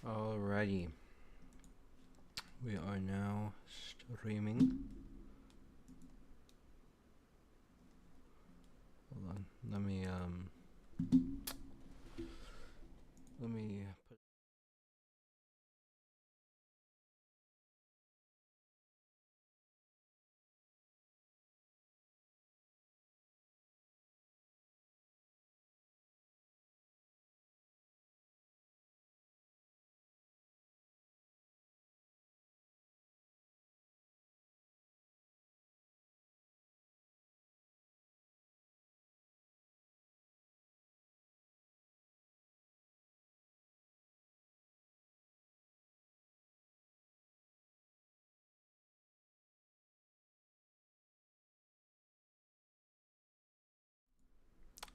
Alrighty, we are now streaming. Hold on, let me put.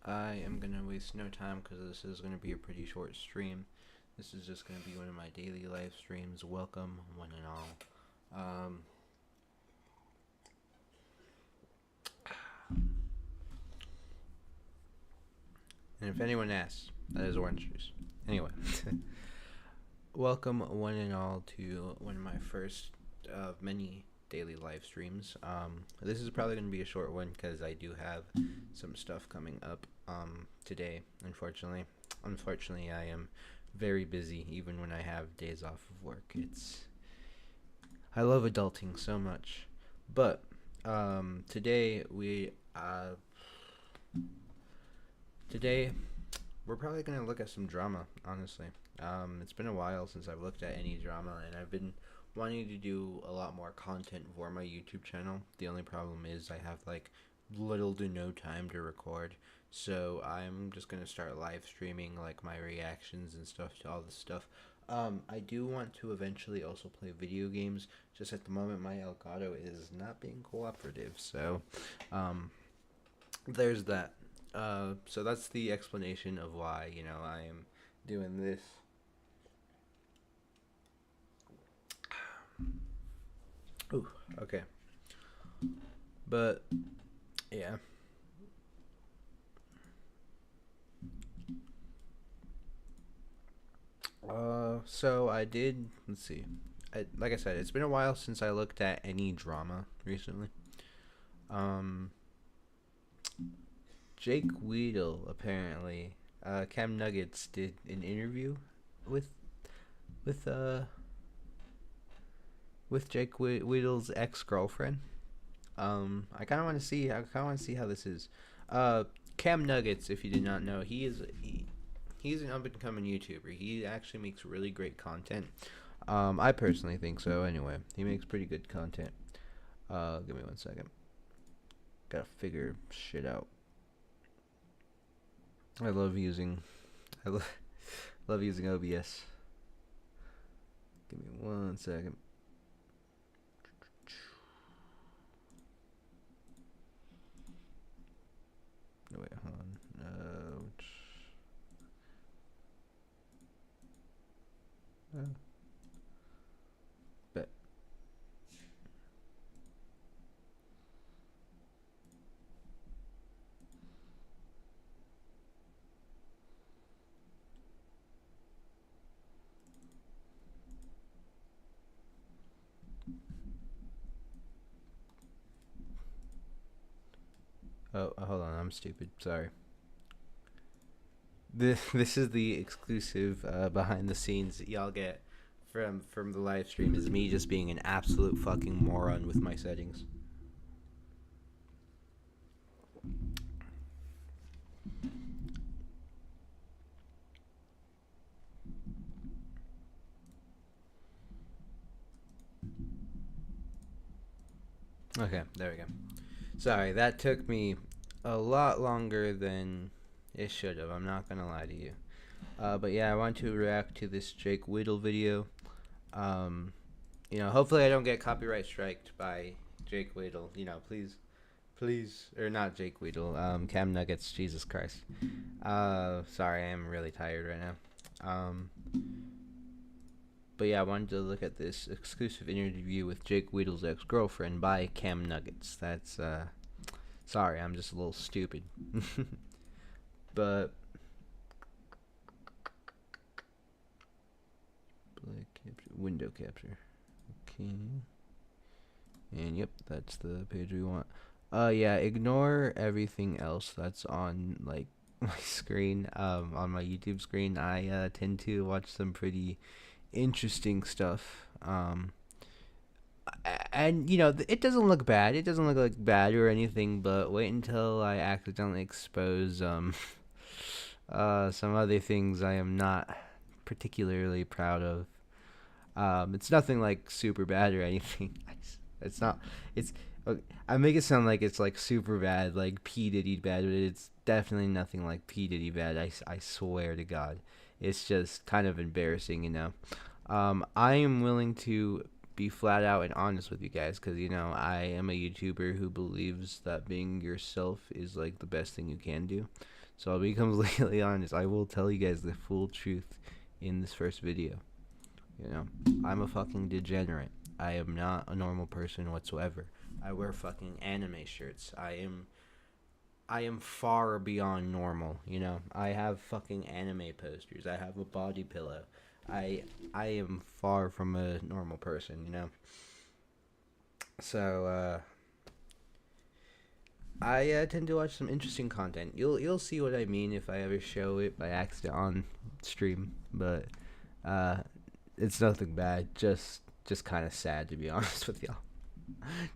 I am gonna waste no time because this is gonna be a pretty short stream. This is just gonna be one of my daily live streams. Welcome, one and all. And if anyone asks, that is orange juice. Anyway, welcome, one and all, to one of my first of many daily live streams. This is probably going to be a short one because I do have some stuff coming up today. Unfortunately, I am very busy even when I have days off of work. I love adulting so much, but today today we're probably going to look at some drama. Honestly, it's been a while since I've looked at any drama, and I've been wanting to do a lot more content for my YouTube channel. The only problem is I have like little to no time to record, so I'm just gonna start live streaming like my reactions and stuff to all this stuff. I do want to eventually also play video games. Just at the moment, my Elgato is not being cooperative, so there's that. So that's the explanation of why I am doing this. Ooh, okay. But yeah. So I did. Let's see. Like I said, it's been a while since I looked at any drama recently. Um, Jake Weedle apparently. Cam Nuggets did an interview with with uh with Jake Weedle's ex girlfriend. I kind of want to see how this is. Uh, Cam Nuggets, if you did not know, he's an up and coming YouTuber. He actually makes really great content. I personally think so. Anyway, he makes pretty good content. Give me one second. Gotta figure shit out. I love using, I lo- love using OBS. Give me one second. No, wait, hold on. Bet. Oh, hold on. I'm stupid. Sorry. This is the exclusive behind the scenes that y'all get from the live stream. Is me just being an absolute fucking moron with my settings. Okay, there we go. Sorry, that took me a lot longer than it should have. I'm not gonna lie to you. But yeah, I want to react to this Jake Whittle video. Um, hopefully I don't get copyright striked by Jake Whittle. Please, or not Jake Whittle. Cam Nuggets. Jesus Christ. Sorry, I am really tired right now. But yeah, I wanted to look at this exclusive interview with Jake Whittle's ex-girlfriend by Cam Nuggets. That's sorry, I'm just a little stupid. But window capture. Okay. And yep, that's the page we want. Yeah, ignore everything else that's on like my screen. On my YouTube screen, I tend to watch some pretty interesting stuff. And you know, it doesn't look bad. It doesn't look like bad or anything. But wait until I accidentally expose some other things I am not particularly proud of. It's nothing like super bad or anything. It's not. It's. I make it sound like it's like super bad, like P Diddy bad, but it's definitely nothing like P Diddy bad. I swear to God, it's just kind of embarrassing, you know. I am willing to be flat out and honest with you guys because you know I am a YouTuber who believes that being yourself is like the best thing you can do. So I'll be completely honest. I will tell you guys the full truth in this first video. You know, I'm a fucking degenerate. I am not a normal person whatsoever. I wear fucking anime shirts. I am far beyond normal, you know. I have fucking anime posters. I have a body pillow. I am far from a normal person, you know. So I tend to watch some interesting content. You'll see what I mean if I ever show it by accident on stream, but it's nothing bad. Just kind of sad, to be honest with y'all.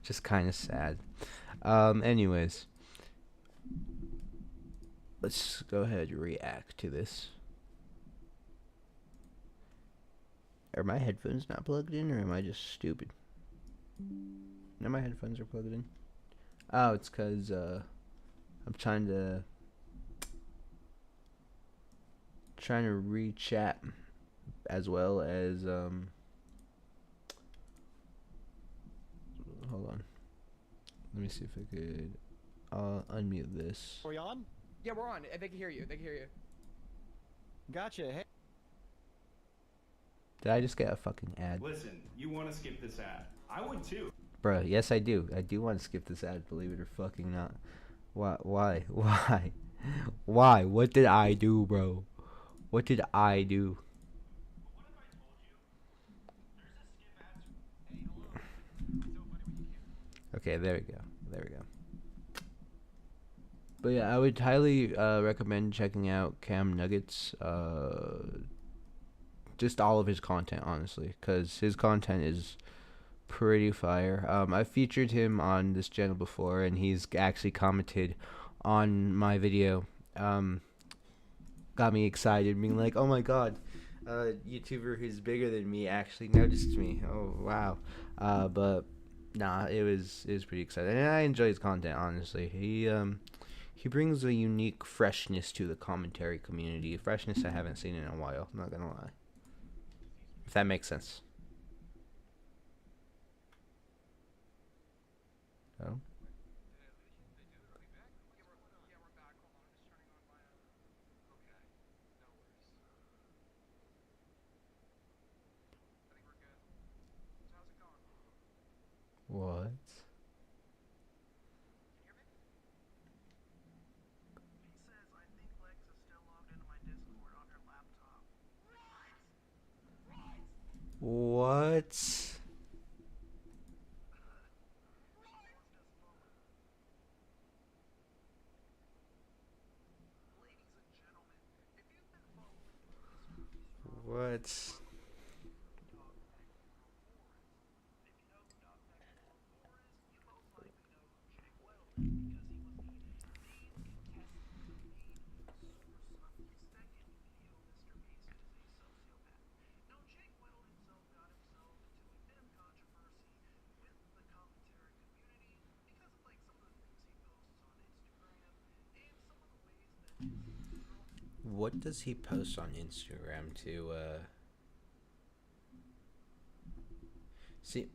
Just kind of sad. Anyways, let's go ahead and react to this. Are my headphones not plugged in, or am I just stupid? No, my headphones are plugged in. Oh, it's because I'm trying to re-chat as well as hold on. Let me see if I could unmute this. Are we on? Yeah, we're on. They can hear you. They can hear you. Gotcha. Hey. Did I just get a fucking ad? Listen, you want to skip this ad. I would too. Bruh, yes I do. I do want to skip this ad, believe it or fucking not. Why? Why? What did I do, bro? What did I do? What if I told you there's a skip ads? Okay, there we go. There we go. But yeah, I would highly recommend checking out Cam Nuggets. Just all of his content, honestly, because his content is pretty fire. I've featured him on this channel before, and he's actually commented on my video. Got me excited, being like, "Oh my god, a YouTuber who's bigger than me actually noticed me." Oh wow. But nah, it was pretty exciting, and I enjoy his content, honestly. He brings a unique freshness to the commentary community, a freshness I haven't seen in a while. I'm not gonna lie. If that makes sense. Oh. What? What? What? What does he post on Instagram to see?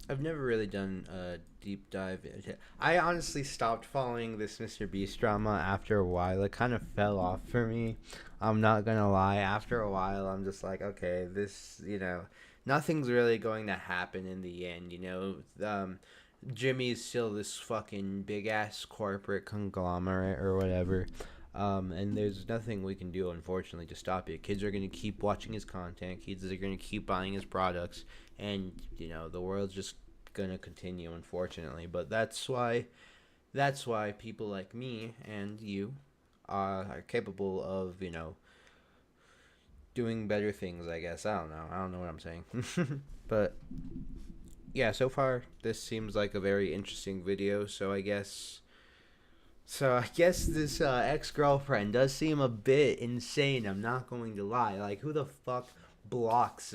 I've never really done a deep dive into. I honestly stopped following this Mr. Beast drama after a while. It kind of fell off for me. I'm not gonna lie. After a while, I'm just like, okay, this, you know, nothing's really going to happen in the end. You know, Jimmy's still this fucking big ass corporate conglomerate or whatever. And there's nothing we can do, unfortunately, to stop it. Kids are going to keep watching his content. Kids are going to keep buying his products. And, the world's just going to continue, unfortunately. But that's why people like me and you are capable of, doing better things, I guess. I don't know. I don't know what I'm saying. But, yeah, so far, this seems like a very interesting video. So I guess this ex-girlfriend does seem a bit insane. I'm not going to lie. Like, who the fuck blocks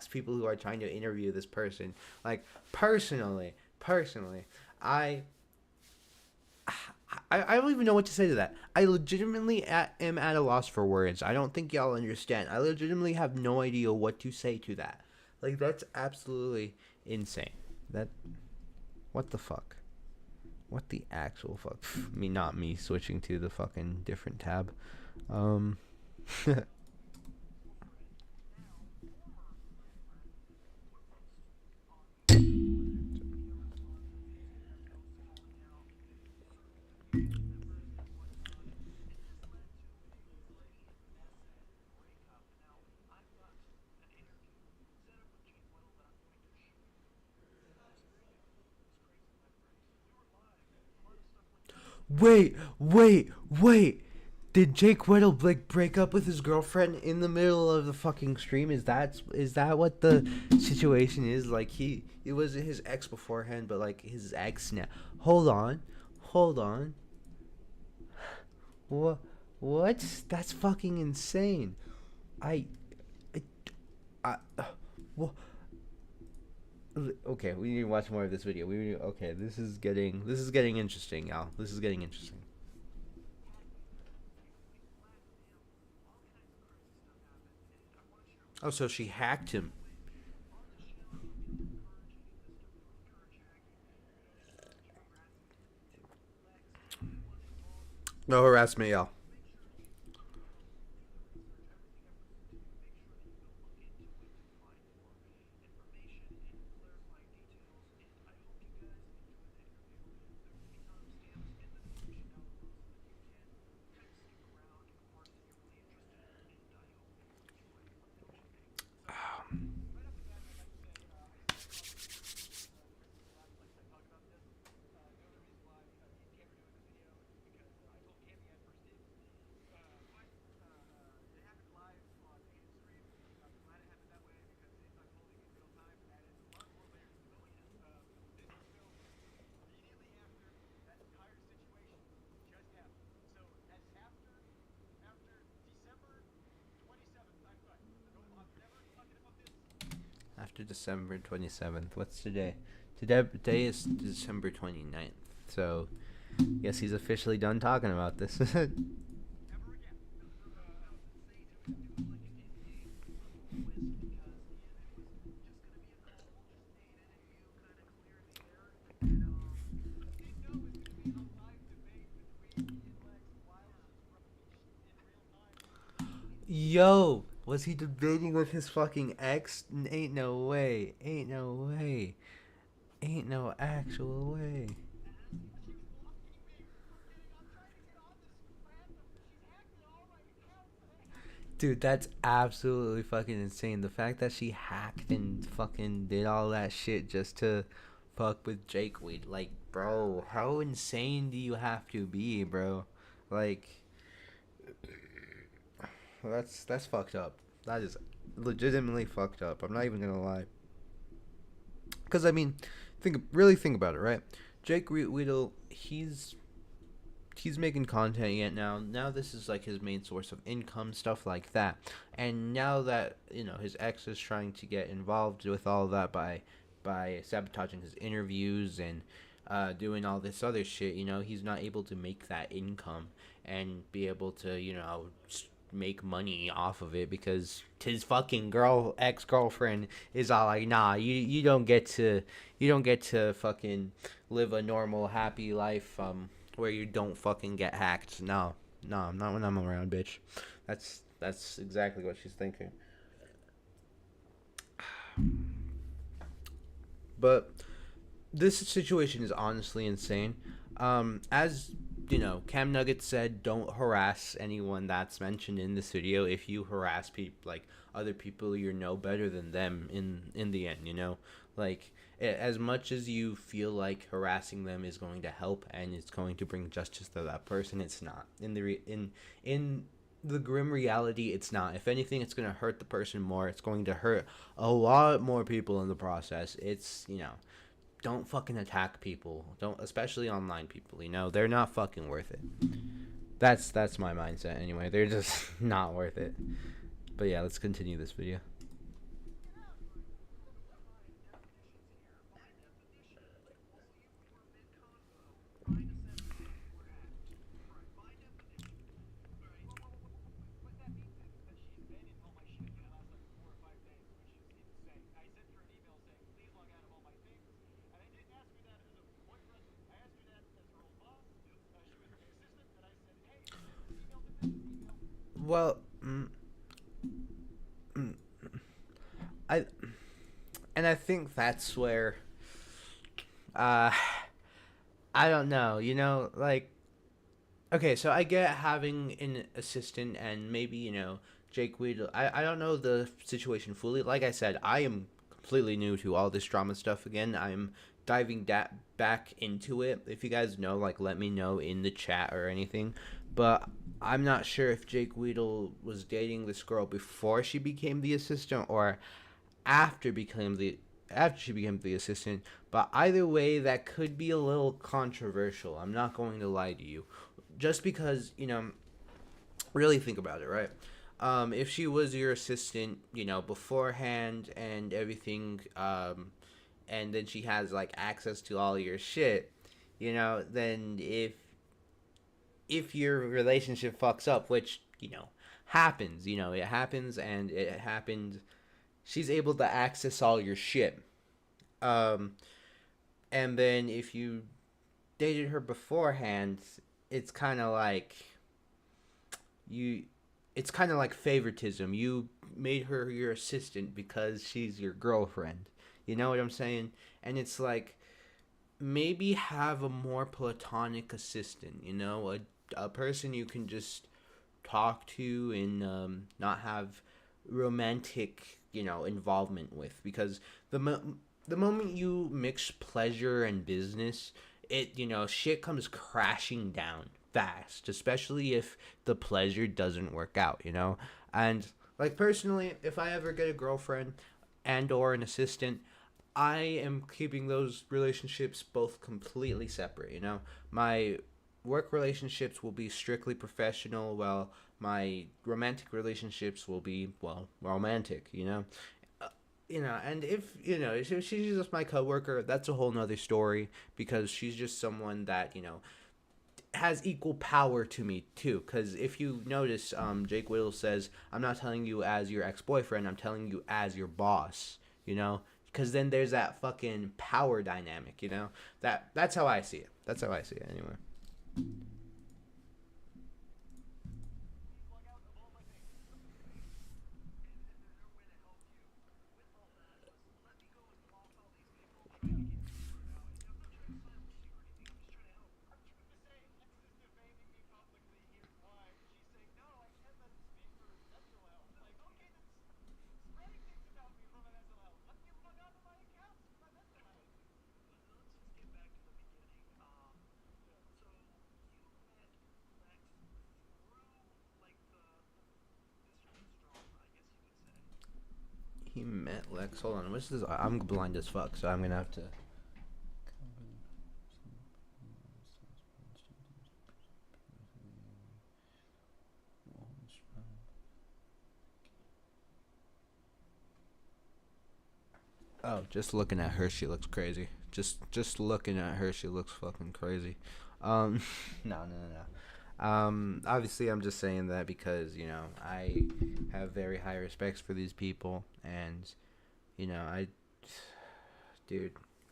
people who are trying to interview this person? Like, personally, I don't even know what to say to that. I legitimately am at a loss for words. I don't think y'all understand. I legitimately have no idea what to say to that. Like, that's absolutely insane. What the fuck? What the actual fuck? Not me switching to the fucking different tab. Wait. Did Jake Weddle break up with his girlfriend in the middle of the fucking stream? Is that what the situation is? Like, it was his ex beforehand, but like his ex now. Hold on. What? That's fucking insane. Well, okay, we need to watch more of this video. Okay, this is getting interesting, y'all. This is getting interesting. Oh, so she hacked him. No harassment, y'all. After December 27th. What's today? Today is December 29th. So, guess he's officially done talking about this. Yo, was he debating with his fucking ex? Ain't no way. Ain't no actual way. Dude, that's absolutely fucking insane. The fact that she hacked and fucking did all that shit just to fuck with Jake Weed. Like, bro, how insane do you have to be, bro? Like, that's fucked up. That is legitimately fucked up. I'm not even gonna lie. Cause I mean, really think about it, right? Jake Weedle, he's making content yet now. Now this is like his main source of income, stuff like that. And now that his ex is trying to get involved with all of that by sabotaging his interviews and doing all this other shit, he's not able to make that income and be able to make money off of it because his fucking ex-girlfriend is all like, nah, you don't get to fucking live a normal happy life where you don't fucking get hacked. No, not when I'm around, bitch. That's exactly what she's thinking. But this situation is honestly insane. As Cam Nugget said don't harass anyone that's mentioned in this video. If you harass people, like other people, you're no better than them in the end, Like, as much as you feel like harassing them is going to help and it's going to bring justice to that person, it's not. In the grim reality, it's not. If anything, it's going to hurt the person more. It's going to hurt a lot more people in the process. It's, don't fucking attack people. Don't, especially online people, they're not fucking worth it. That's my mindset anyway. They're just not worth it. But yeah, let's continue this video. Well, I think that's where I don't know, like, okay, so I get having an assistant and maybe, Jake Weedle. I don't know the situation fully. Like I said, I am completely new to all this drama stuff again. I'm diving back into it. If you guys know, like, let me know in the chat or anything. But I'm not sure if Jake Weedle was dating this girl before she became the assistant or after she became the assistant. But either way, that could be a little controversial. I'm not going to lie to you. Just because, really think about it, right? If she was your assistant, beforehand and everything, and then she has, like, access to all your shit, then if your relationship fucks up, which, happens, it happens, and it happened, she's able to access all your shit. And then if you dated her beforehand, it's kind of like it's kind of like favoritism. You made her your assistant because she's your girlfriend. You know what I'm saying? And it's like, maybe have a more platonic assistant, a person you can just talk to and not have romantic, involvement with. Because the moment you mix pleasure and business, it, shit comes crashing down fast, especially if the pleasure doesn't work out, And, like, personally, if I ever get a girlfriend and or an assistant, I am keeping those relationships both completely separate, My work relationships will be strictly professional, while my romantic relationships will be, well, romantic, and if she's just my coworker, that's a whole nother story, because she's just someone that, has equal power to me too. Because if you notice, Jake Whittle says, I'm not telling you as your ex-boyfriend, I'm telling you as your boss, because then there's that fucking power dynamic, that's how I see it. That's how I see it anyway. He met Lex. Hold on. What's this? I'm blind as fuck, so I'm gonna have to. Oh, just looking at her, she looks crazy. Just looking at her, she looks fucking crazy. No. Obviously, I'm just saying that because, I have very high respects for these people, and, dude,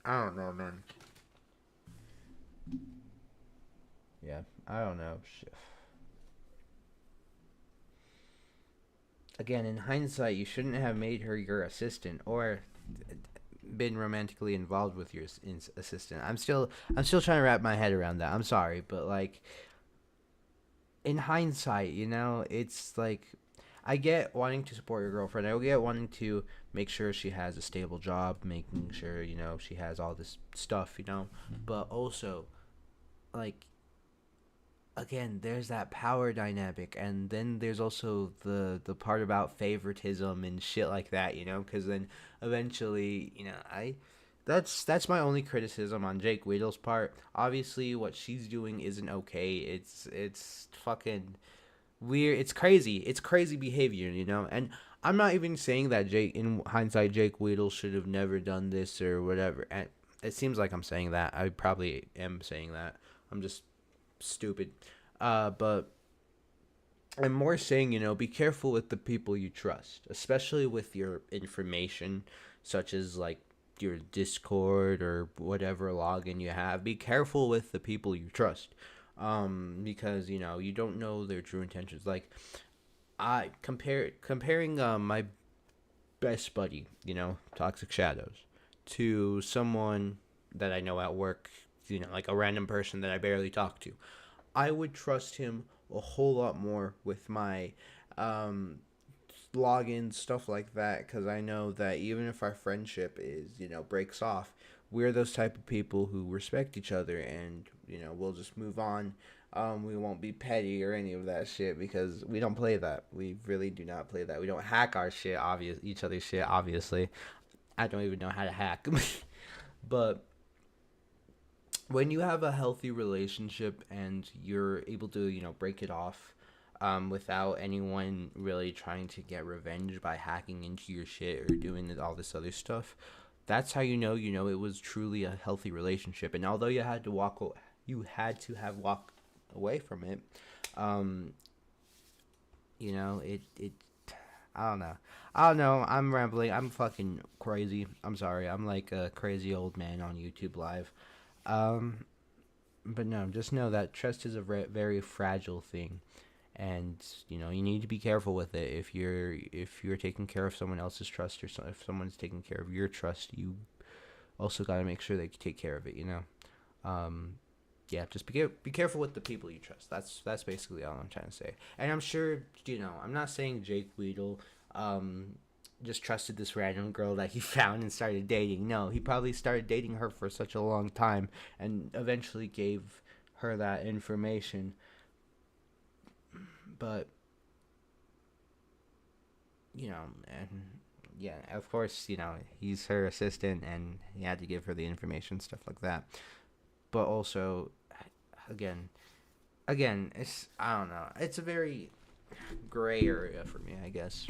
I don't know, man. Yeah, I don't know. Shit. Again, in hindsight, you shouldn't have made her your assistant or been romantically involved with your assistant. I'm still trying to wrap my head around that. I'm sorry, but, like, in hindsight, it's like I get wanting to support your girlfriend. I get wanting to make sure she has a stable job, making sure, she has all this stuff. But also, like, again, there's that power dynamic, and then there's also the part about favoritism and shit like that. Because then eventually, I that's my only criticism on Jake Weedle's part. Obviously, what she's doing isn't okay. It's fucking weird. It's crazy. It's crazy behavior. And I'm not even saying that in hindsight, Jake Weedle should have never done this or whatever. And it seems like I'm saying that. I probably am saying that. I'm just stupid. But I'm more saying, be careful with the people you trust, especially with your information, such as like your Discord or whatever login you have. Be careful with the people you trust, because you don't know their true intentions. Like I comparing my best buddy, Toxic Shadows, to someone that I know at work, like a random person that I barely talk to. I would trust him a whole lot more with my logins, stuff like that, because I know that even if our friendship breaks off, we're those type of people who respect each other, and we'll just move on. We won't be petty or any of that shit, because we don't play that. We really do not play that. We don't hack our shit, each other's shit. Obviously, I don't even know how to hack, but when you have a healthy relationship and you're able to break it off, without anyone really trying to get revenge by hacking into your shit or doing all this other stuff, that's how it was truly a healthy relationship. And although you had to have walked away from it, um it I don't know, I'm rambling, I'm fucking crazy, I'm sorry, I'm like a crazy old man on YouTube Live. um but no, just know that trust is a very fragile thing, and you need to be careful with it. If you're taking care of someone else's trust, or if someone's taking care of your trust, you also got to make sure that you take care of it. um yeah, just be careful with the people you trust. That's basically all I'm trying to say. And I'm sure, I'm not saying Jake Weedle um just trusted this random girl that he found and started dating. No, he probably started dating her for such a long time and eventually gave her that information. But and yeah, of course, he's her assistant and he had to give her the information, stuff like that. But also, again, it's, I don't know, it's a very gray area for me, I guess.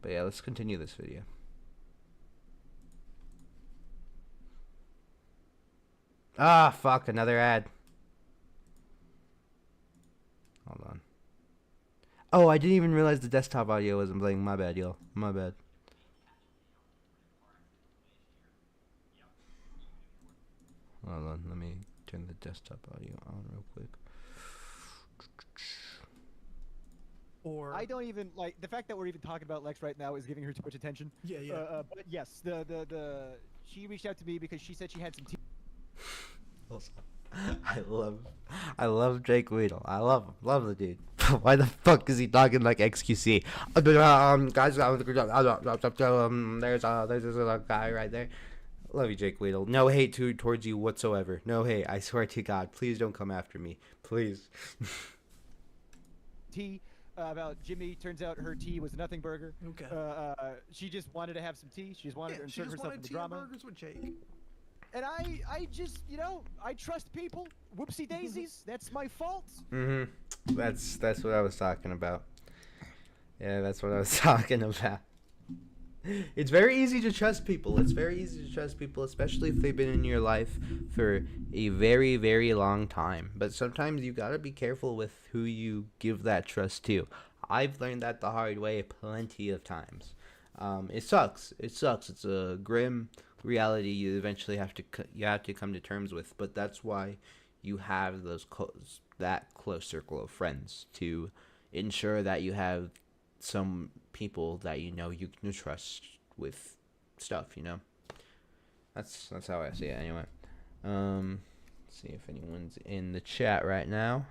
But yeah, let's continue this video. Ah, fuck, another ad. Hold on. Oh, I didn't even realize the desktop audio wasn't playing. My bad, y'all. My bad. Hold on, let me turn the desktop audio on real quick. Or I don't even like the fact that we're even talking about Lex right now is giving her too much attention. Yeah. But yes, the she reached out to me because she said she had some tea. I love Jake Weedle. I love the dude. Why the fuck is he talking like XQC? Guys, there's this guy right there. Love you, Jake Weedle. No hate towards you whatsoever. No hate. I swear to God. Please don't come after me. Please. Tea about Jimmy. Turns out her tea was a nothing burger. Okay. She just wanted to have some tea. She just wanted to insert herself in the tea drama. and burgers with Jake. And I just, I trust people. Whoopsie daisies. That's my fault. That's what I was talking about. Yeah, that's what I was talking about. It's very easy to trust people. It's very easy to trust people, especially if they've been in your life for a very, very long time. But sometimes you gotta be careful with who you give that trust to. I've learned that the hard way plenty of times. It sucks. It's a grim reality you eventually have to come to terms with. But that's why you have that close circle of friends, to ensure that you have some people that you can trust with stuff. That's how I see it anyway. See if anyone's in the chat right now.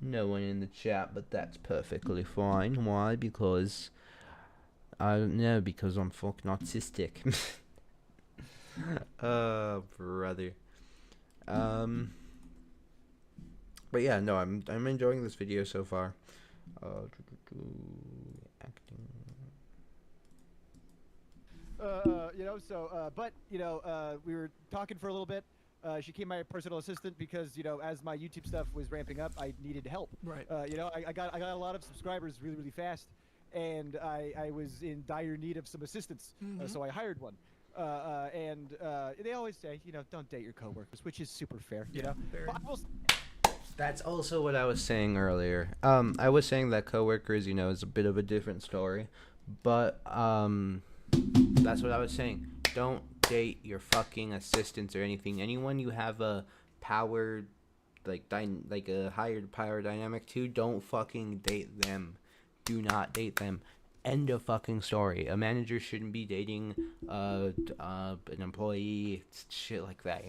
No one in the chat, but that's perfectly fine. Why? Because I don't know. Because I'm fucking autistic. Brother. But yeah, no, I'm enjoying this video so far. Acting. But we were talking for a little bit. She became my personal assistant because, as my YouTube stuff was ramping up, I needed help. Right. I got a lot of subscribers really, really fast, and I was in dire need of some assistance, so I hired one. They always say, don't date your coworkers, which is super fair. very. But I will That's also what I was saying earlier. I was saying that coworkers, is a bit of a different story, but that's what I was saying. Don't date your fucking assistants or anything. Anyone you have a power, like a higher power dynamic to, don't fucking date them. Do not date them. End of fucking story. A manager shouldn't be dating an employee. It's shit like that,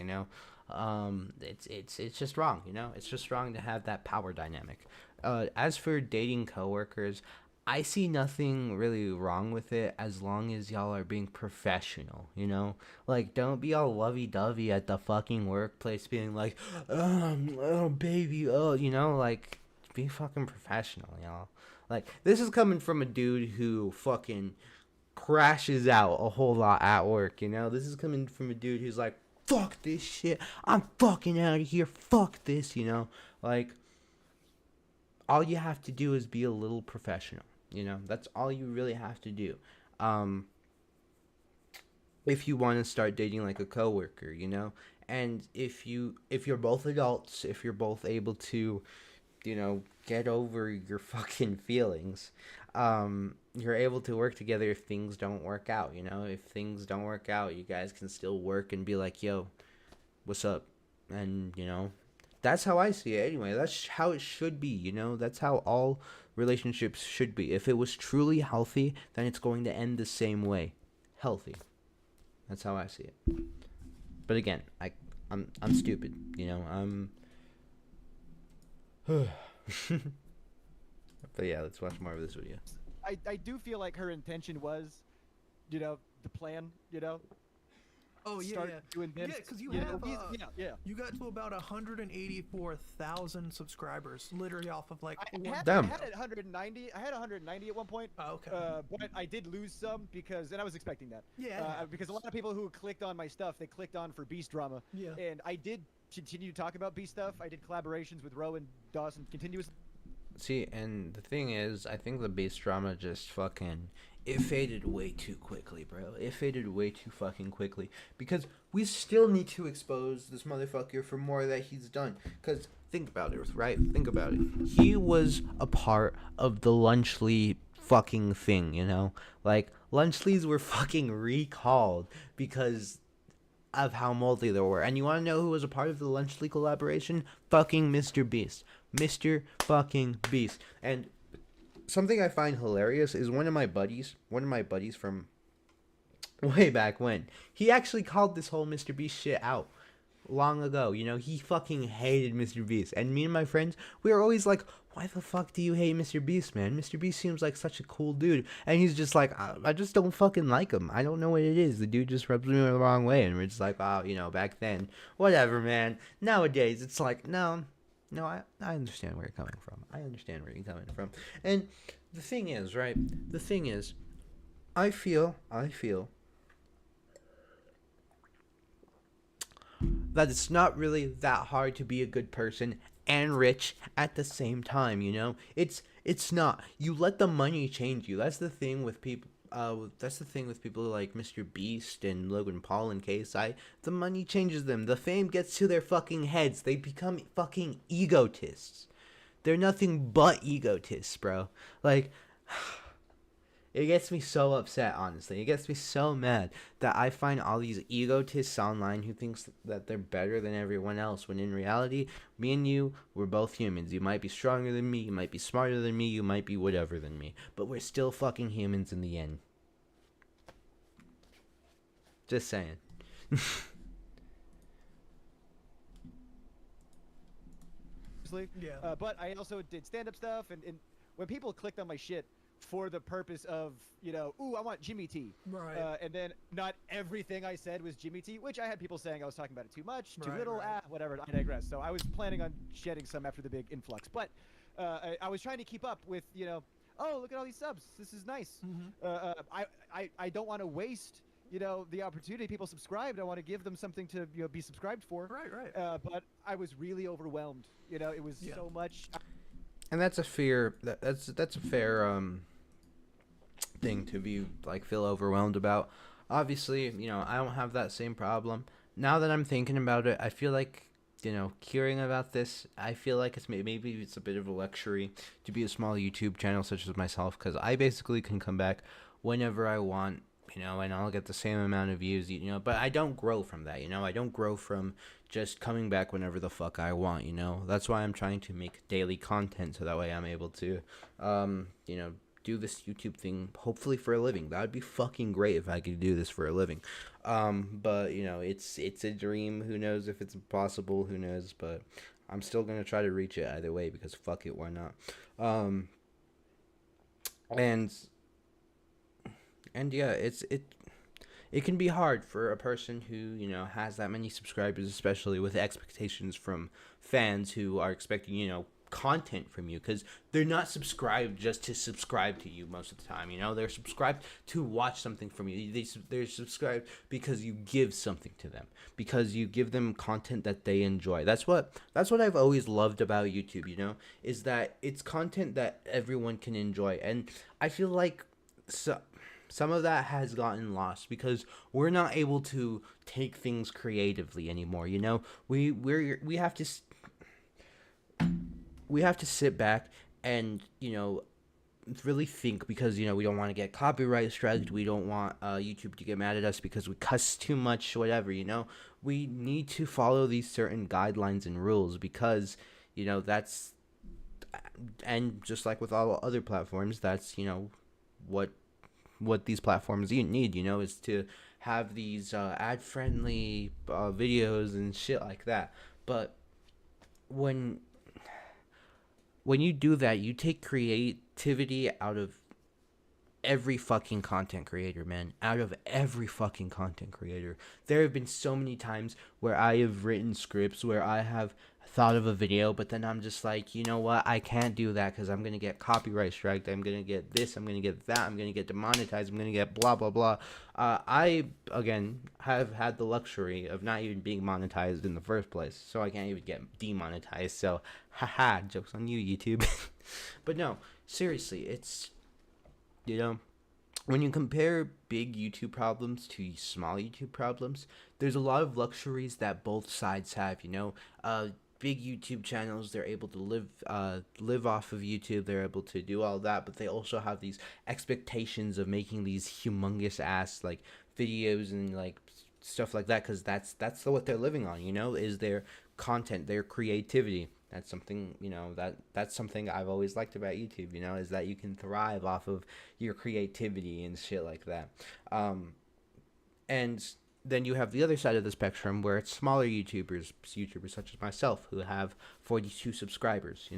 It's just wrong, It's just wrong to have that power dynamic. As for dating coworkers, I see nothing really wrong with it as long as y'all are being professional, Like, don't be all lovey-dovey at the fucking workplace being like, oh, baby, like, be fucking professional, y'all. Like, this is coming from a dude who fucking crashes out a whole lot at work, This is coming from a dude who's like, fuck this shit, I'm fucking out of here, fuck this, Like, all you have to do is be a little professional, That's all you really have to do. If you want to start dating like a coworker, And if you're both adults, if you're both able to, get over your fucking feelings, you're able to work together if things don't work out, If things don't work out, you guys can still work and be like, yo, what's up? And, that's how I see it anyway. That's how it should be, That's how all relationships should be. If it was truly healthy, then it's going to end the same way. Healthy. That's how I see it. But again, I'm stupid, But yeah, let's watch more of this video. I do feel like her intention was, the plan, Oh yeah, start yeah. doing this. Yeah, because you know, have you got to about 184,000 subscribers, literally off of like one. I Damn. had 190. I had 190 at one point. Oh, okay. But I did lose some because, and I was expecting that. Yeah. Because a lot of people who clicked on my stuff, they clicked on for Beast drama. Yeah. And I did continue to talk about Beast stuff. I did collaborations with Rowan, Dawson, continuous. See, and the thing is, I think the base drama just fucking, it faded way too quickly, bro. It faded way too fucking quickly. Because we still need to expose this motherfucker for more that he's done. Because think about it, right? Think about it. He was a part of the Lunchley fucking thing, Like, Lunchleys were fucking recalled because of how moldy they were. And you want to know who was a part of the Lunchley collaboration? Fucking Mr. Beast. Mr. fucking Beast. And something I find hilarious is one of my buddies from way back when, he actually called this whole Mr. Beast shit out long ago. He fucking hated Mr. Beast. And me and my friends, we were always like, why the fuck do you hate Mr. Beast, man? Mr. Beast seems like such a cool dude. And he's just like, I just don't fucking like him. I don't know what it is. The dude just rubs me the wrong way. And we're just like, wow, back then, whatever, man. Nowadays, it's like, no, I understand where you're coming from. And the thing is, right? The thing is, I feel that it's not really that hard to be a good person and rich at the same time, It's not. You let the money change you. That's the thing with people. That's the thing with people like Mr. Beast and Logan Paul and KSI. The money changes them. The fame gets to their fucking heads. They become fucking egotists. They're nothing but egotists, bro. Like, it gets me so upset, honestly. It gets me so mad that I find all these egotists online who thinks that they're better than everyone else, when in reality, me and you, we're both humans. You might be stronger than me, you might be smarter than me, you might be whatever than me, but we're still fucking humans in the end. Just saying. obviously. Yeah. But I also did stand-up stuff, and when people clicked on my shit for the purpose of, ooh, I want Jimmy T. Right. And then not everything I said was Jimmy T, which I had people saying I was talking about it too much, too Right, little, right. whatever. I digress. So I was planning on shedding some after the big influx, but I was trying to keep up with, oh, look at all these subs. This is nice. I don't want to waste, the opportunity. People subscribed. I want to give them something to, be subscribed for. Right. But I was really overwhelmed. It was Yeah. so much. And that's a fear. That's a fair thing to be like feel overwhelmed about. Obviously, I don't have that same problem. Now that I'm thinking about it, I feel like hearing about this, I feel like maybe it's a bit of a luxury to be a small YouTube channel such as myself, because I basically can come back whenever I want, and I'll get the same amount of views, but I don't grow from that, I don't grow from just coming back whenever the fuck I want, that's why I'm trying to make daily content, so that way I'm able to, do this YouTube thing, hopefully for a living. That would be fucking great if I could do this for a living. But it's a dream. Who knows if it's possible? Who knows? But I'm still gonna try to reach it either way, because fuck it, why not? And yeah, it can be hard for a person who has that many subscribers, especially with expectations from fans who are expecting content from you, because they're not subscribed just to subscribe to you most of the time. They're subscribed to watch something from you. They're subscribed because you give something to them, because you give them content that they enjoy. That's what I've always loved about YouTube, is that it's content that everyone can enjoy. And I feel like some of that has gotten lost because we're not able to take things creatively anymore. We have to sit back and really think, because we don't want to get copyright struck, we don't want YouTube to get mad at us because we cuss too much, whatever. We need to follow these certain guidelines and rules, because that's, and just like with all other platforms, that's what these platforms need, is to have these ad friendly videos and shit like that. But when you do that, you take creativity out of every fucking content creator, man. Out of every fucking content creator. There have been so many times where I have written scripts, where I have thought of a video, but then I'm just like, you know what? I can't do that because I'm going to get copyright striked. I'm going to get this. I'm going to get that. I'm going to get demonetized. I'm going to get blah, blah, blah. I, again, have had the luxury of not even being monetized in the first place, so I can't even get demonetized. So, haha, joke's on you, YouTube. But no, seriously, it's, when you compare big YouTube problems to small YouTube problems, there's a lot of luxuries that both sides have, big YouTube channels, they're able to live off of YouTube, they're able to do all that, but they also have these expectations of making these humongous ass like videos and like stuff like that, because that's what they're living on, is their content, their creativity. That's something, that's something I've always liked about YouTube, is that you can thrive off of your creativity and shit like that. And then you have the other side of the spectrum, where it's smaller YouTubers such as myself, who have 42 subscribers,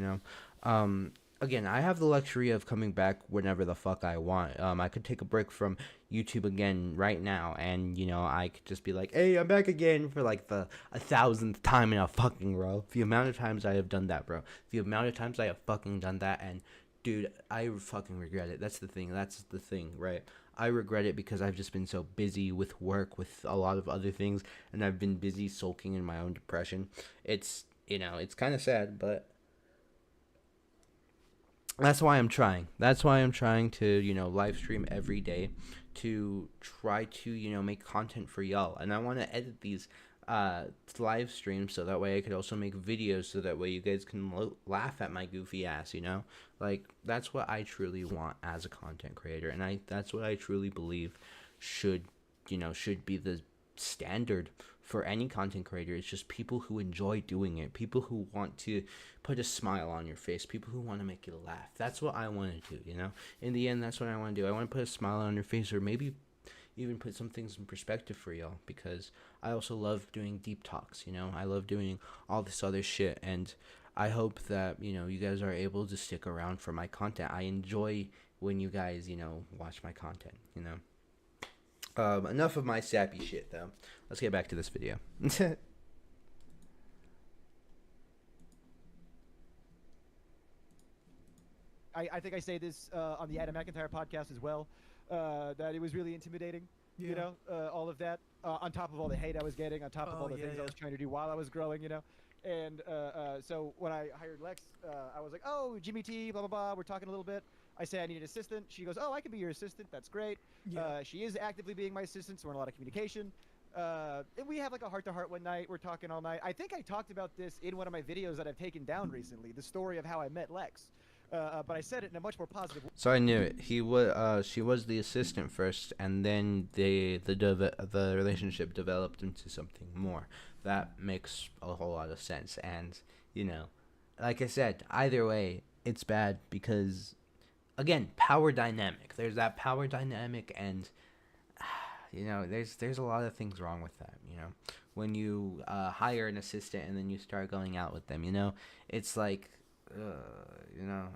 Again, I have the luxury of coming back whenever the fuck I want. I could take a break from YouTube again right now, and, I could just be like, hey, I'm back again for, like, the 1,000th time in a fucking row. The amount of times I have done that, bro. The amount of times I have fucking done that, and, dude, I fucking regret it. That's the thing, right? I regret it because I've just been so busy with work, with a lot of other things, and I've been busy sulking in my own depression. It's, it's kind of sad, but that's why I'm trying. That's why I'm trying to, live stream every day, to try to, make content for y'all. And I want to edit these live streams so that way I could also make videos, so that way you guys can laugh at my goofy ass, Like, that's what I truly want as a content creator, and that's what I truly believe should be the standard for any content creator. It's just people who enjoy doing it, people who want to put a smile on your face, people who want to make you laugh. That's what I want to do, In the end, that's what I want to do. I want to put a smile on your face, or maybe even put some things in perspective for y'all, because I also love doing deep talks, I love doing all this other shit, and I hope that, you guys are able to stick around for my content. I enjoy when you guys, watch my content. Enough of my sappy shit, though. Let's get back to this video. I think I say this on the Adam McIntyre podcast as well, that it was really intimidating. You know, all of that on top of all the hate I was getting, on top of all the things I was trying to do while I was growing. And so when I hired Lex, I was like, oh, Jimmy T, blah blah blah. We're talking a little bit. I say I need an assistant. She goes, oh, I can be your assistant. That's great. She is actively being my assistant, so we're in a lot of communication. And we have like a heart-to-heart one night. We're talking all night. I think I talked about this in one of my videos that I've taken down recently, the story of how I met Lex. But I said it in a much more positive way. So I knew it. She was the assistant first, and then the relationship developed into something more. That makes a whole lot of sense. And like I said, either way, it's bad because, again, power dynamic. There's that power dynamic, and there's a lot of things wrong with that. When you hire an assistant and then you start going out with them, it's like.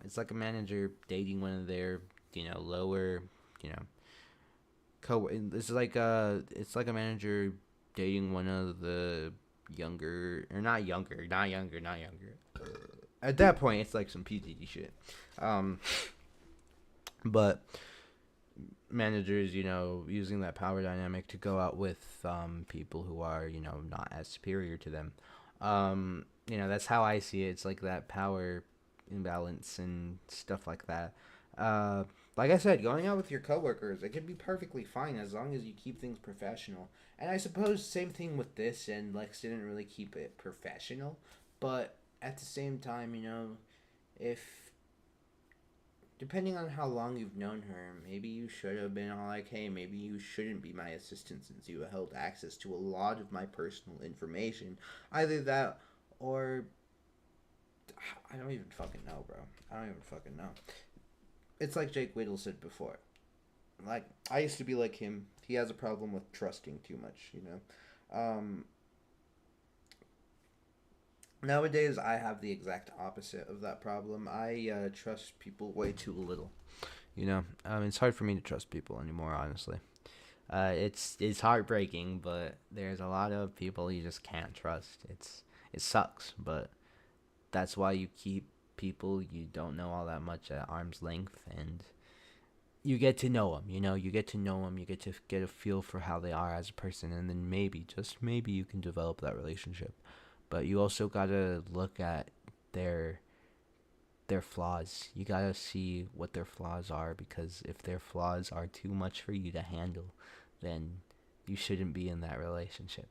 It's like a manager dating one of their, lower, it's like a manager dating one of the younger, or not younger. At that point, it's like some PTD shit. But managers, using that power dynamic to go out with people who are, not as superior to them. That's how I see it. It's like that power imbalance and stuff like that. Like I said, going out with your coworkers, it can be perfectly fine as long as you keep things professional. And I suppose same thing with this, and Lex didn't really keep it professional. But at the same time, if depending on how long you've known her, maybe you should have been all like, hey, maybe you shouldn't be my assistant since you held access to a lot of my personal information. Either that or I don't even fucking know, bro. I don't even fucking know. It's like Jake Whittle said before. Like, I used to be like him. He has a problem with trusting too much, Nowadays, I have the exact opposite of that problem. I trust people way too little. It's hard for me to trust people anymore, honestly. It's heartbreaking, but there's a lot of people you just can't trust. It sucks, but that's why you keep people you don't know all that much at arm's length, and you get to know them. You get to know them. You get to get a feel for how they are as a person, and then maybe, just maybe, you can develop that relationship. But you also gotta look at their flaws. You gotta see what their flaws are, because if their flaws are too much for you to handle, then you shouldn't be in that relationship.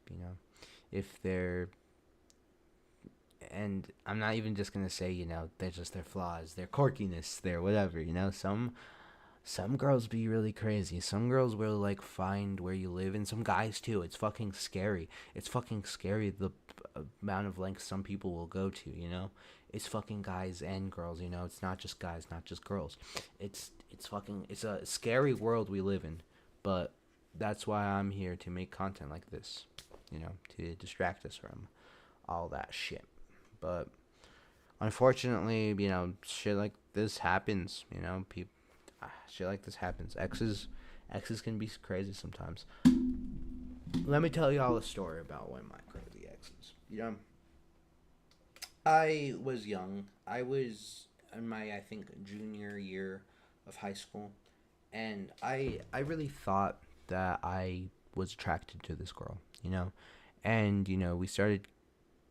If they're, and I'm not even just gonna say, they're just their flaws, their quirkiness, their whatever. Some girls be really crazy. Some girls will like find where you live, and some guys too. It's fucking scary. It's fucking scary the amount of lengths some people will go to. It's fucking guys and girls. It's not just guys, not just girls. It's a scary world we live in. But that's why I'm here to make content like this. To distract us from all that shit. But unfortunately, shit like this happens. Shit like this happens. Exes can be crazy sometimes. Let me tell y'all a story about one of my crazy exes. I was young. I was in my, I think, junior year of high school, and I really thought that I was attracted to this girl, and we started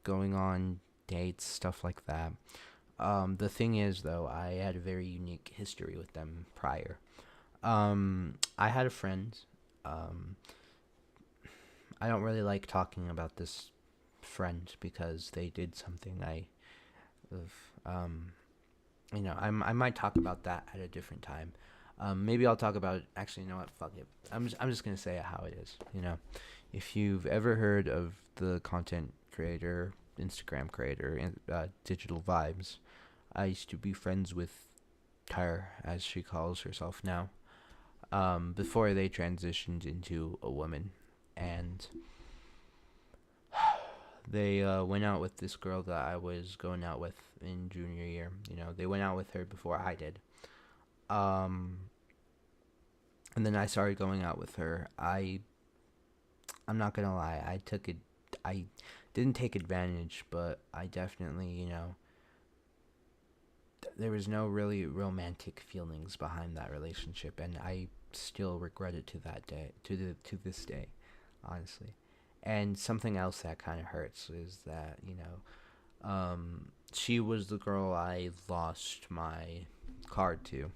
going on dates, stuff like that. The thing is, though, I had a very unique history with them prior. I had a friend. I don't really like talking about this friend because they did something I might talk about that at a different time. Maybe I'll talk about it. Actually, you know what? Fuck it. I'm just gonna say it how it is. If you've ever heard of the content creator, Instagram creator, Digital Vibes, I used to be friends with her, as she calls herself now, before they transitioned into a woman. And they went out with this girl that I was going out with in junior year. You know, they went out with her before I did. Um, and then I started going out with her. I'm not gonna lie, I didn't take advantage, but I definitely, you know, there was no really romantic feelings behind that relationship, and I still regret it to that day, to this day, honestly. And something else that kind of hurts is that, you know, she was the girl I lost my card to,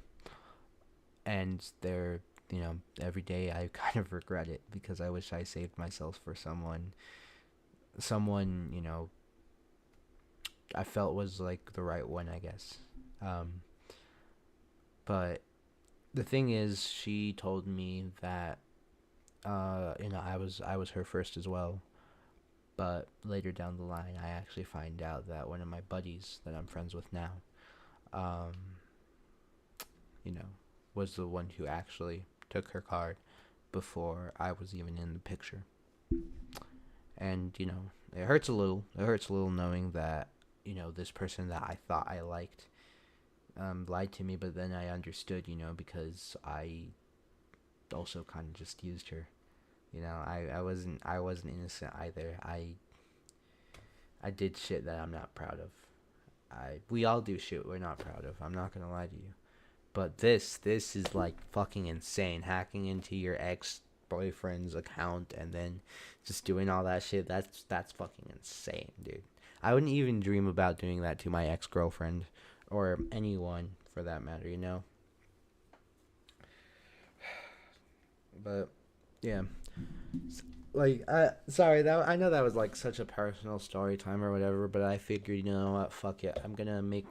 and there, you know, every day I kind of regret it because I wish I saved myself for someone, you know, I felt was like the right one, I guess. Um, but the thing is, she told me that, you know, I was her first as well. But later down the line, I actually find out that one of my buddies that I'm friends with now, um, you know, was the one who actually took her card before I was even in the picture. And, you know, it hurts a little. It hurts a little knowing that, you know, this person that I thought I liked lied to me, but then I understood, you know, because I also kind of just used her. You know, I wasn't innocent either. I did shit that I'm not proud of. We all do shit we're not proud of. I'm not gonna lie to you. But this is like fucking insane. Hacking into your ex-boyfriend's account and then just doing all that shit. That's fucking insane, dude. I wouldn't even dream about doing that to my ex-girlfriend or anyone for that matter, you know? But yeah. Like, sorry, that I know that was like such a personal story time or whatever, but I figured, you know what, fuck it. I'm gonna make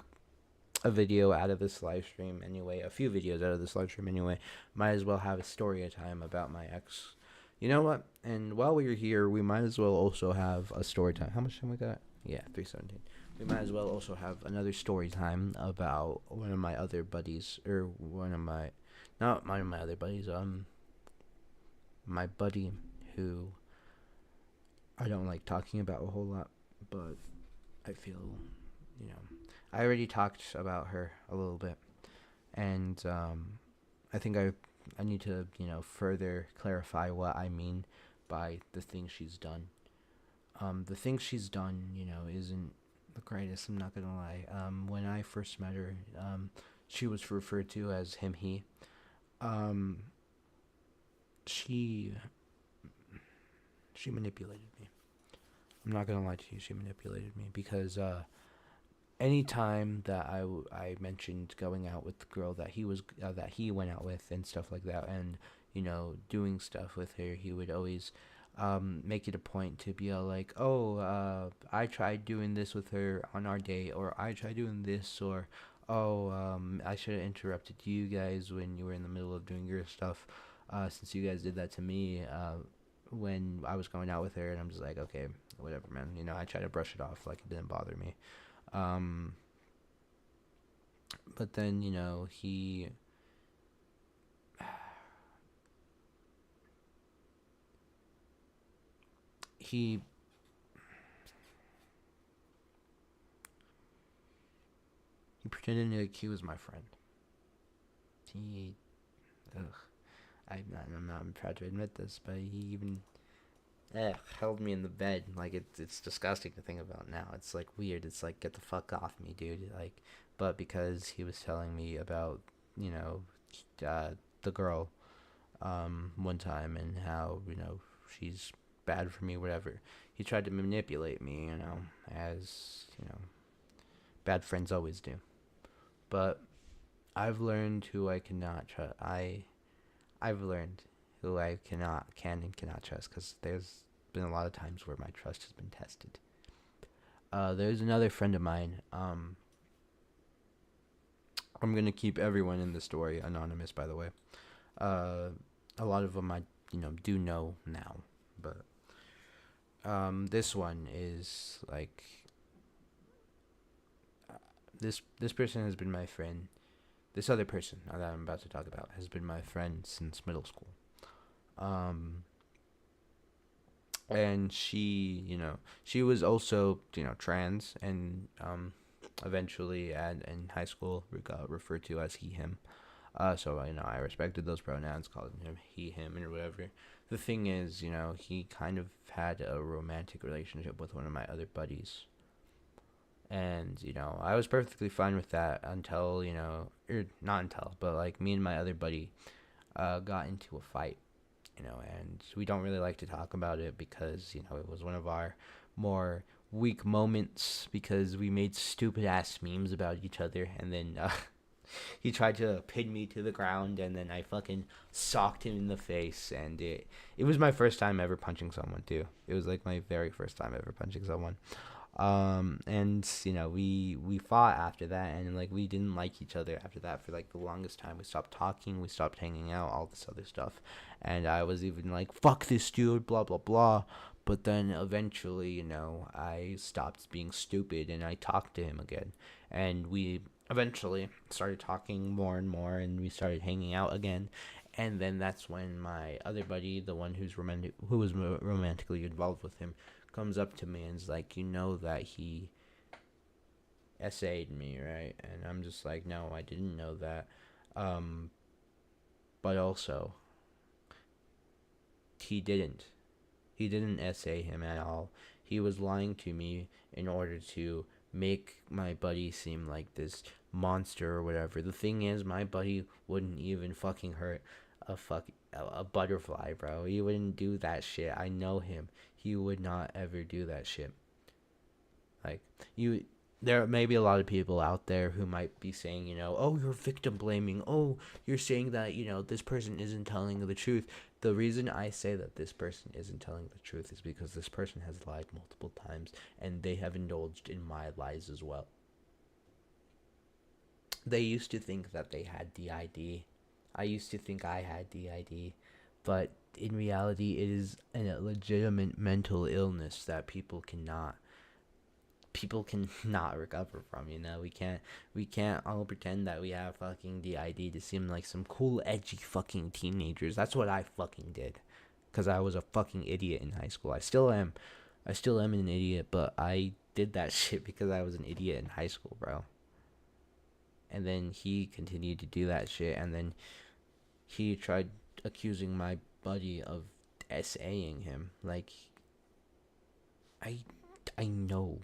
a video out of this live stream anyway, a few videos out of this live stream anyway. Might as well have a story time about my ex. You know what? And while we're here, we might as well also have a story time. How much time we got? Yeah, 3:17. We might as well also have another story time about one of my other buddies, or not one of my other buddies, my buddy who I don't like talking about a whole lot, but I feel, you know, I already talked about her a little bit, and I think I need to, you know, further clarify what I mean by the things she's done. The things she's done, you know, isn't the greatest, I'm not gonna lie. When I first met her, she was referred to as him, he. Um, she manipulated me. I'm not gonna lie to you, she manipulated me because anytime that I mentioned going out with the girl that he went out with and stuff like that, and you know, doing stuff with her, he would always make it a point to be all like, oh, I tried doing this with her on our date, or I tried doing this, or oh, I should have interrupted you guys when you were in the middle of doing your stuff, since you guys did that to me when I was going out with her. And I'm just like, okay, whatever, man. You know, I try to brush it off like it didn't bother me. But then, you know, he pretended like he was my friend. He, ugh, I'm not proud to admit this, but he even held me in the bed. Like, it's disgusting to think about now. It's like weird. It's like, get the fuck off me, dude. Like, but because he was telling me about, you know, the girl one time, and how, you know, she's bad for me, whatever, he tried to manipulate me, you know, as, you know, bad friends always do. But I've learned who I cannot trust. I've learned who I can and cannot trust, because there's been a lot of times where my trust has been tested. There's another friend of mine. I'm gonna keep everyone in the story anonymous, by the way. A lot of them I, you know, do know now, but this one is like, this person has been my friend. This other person that I'm about to talk about has been my friend since middle school. and she was also trans, and eventually in high school we got referred to as he him. So I respected those pronouns, called him he him or whatever. The thing is, he kind of had a romantic relationship with one of my other buddies, and I was perfectly fine with that until or not until, but like me and my other buddy got into a fight, and we don't really like to talk about it because it was one of our more weak moments because we made stupid ass memes about each other, and then he tried to pin me to the ground, and then I fucking socked him in the face, and it was my first time ever punching someone too. It was like my very first time ever punching someone. And we fought after that, and like we didn't like each other after that for like the longest time. We stopped talking, we stopped hanging out, all this other stuff, and I was even like, fuck this dude, blah blah blah. But then eventually, I stopped being stupid and I talked to him again, and we eventually started talking more and more, and we started hanging out again. And then that's when my other buddy, the one who was romantically involved with him, comes up to me and is like, that he essayed me, right? And I'm just like, no, I didn't know that. But also, he didn't. He didn't essay him at all. He was lying to me in order to make my buddy seem like this monster or whatever. The thing is, my buddy wouldn't even fucking hurt a butterfly, bro. He wouldn't do that shit. I know him. He would not ever do that shit. Like, there may be a lot of people out there who might be saying, oh, you're victim blaming. Oh, you're saying that, this person isn't telling the truth. The reason I say that this person isn't telling the truth is because this person has lied multiple times, and they have indulged in my lies as well. They used to think that they had DID. I used to think I had DID, but in reality, it is a legitimate mental illness that people cannot recover from. We can't all pretend that we have fucking DID to seem like some cool edgy fucking teenagers. That's what I fucking did, because I was a fucking idiot in high school. I still am an idiot, but I did that shit because I was an idiot in high school, bro. And then he continued to do that shit, and then he tried accusing my buddy of essaying him. Like, I know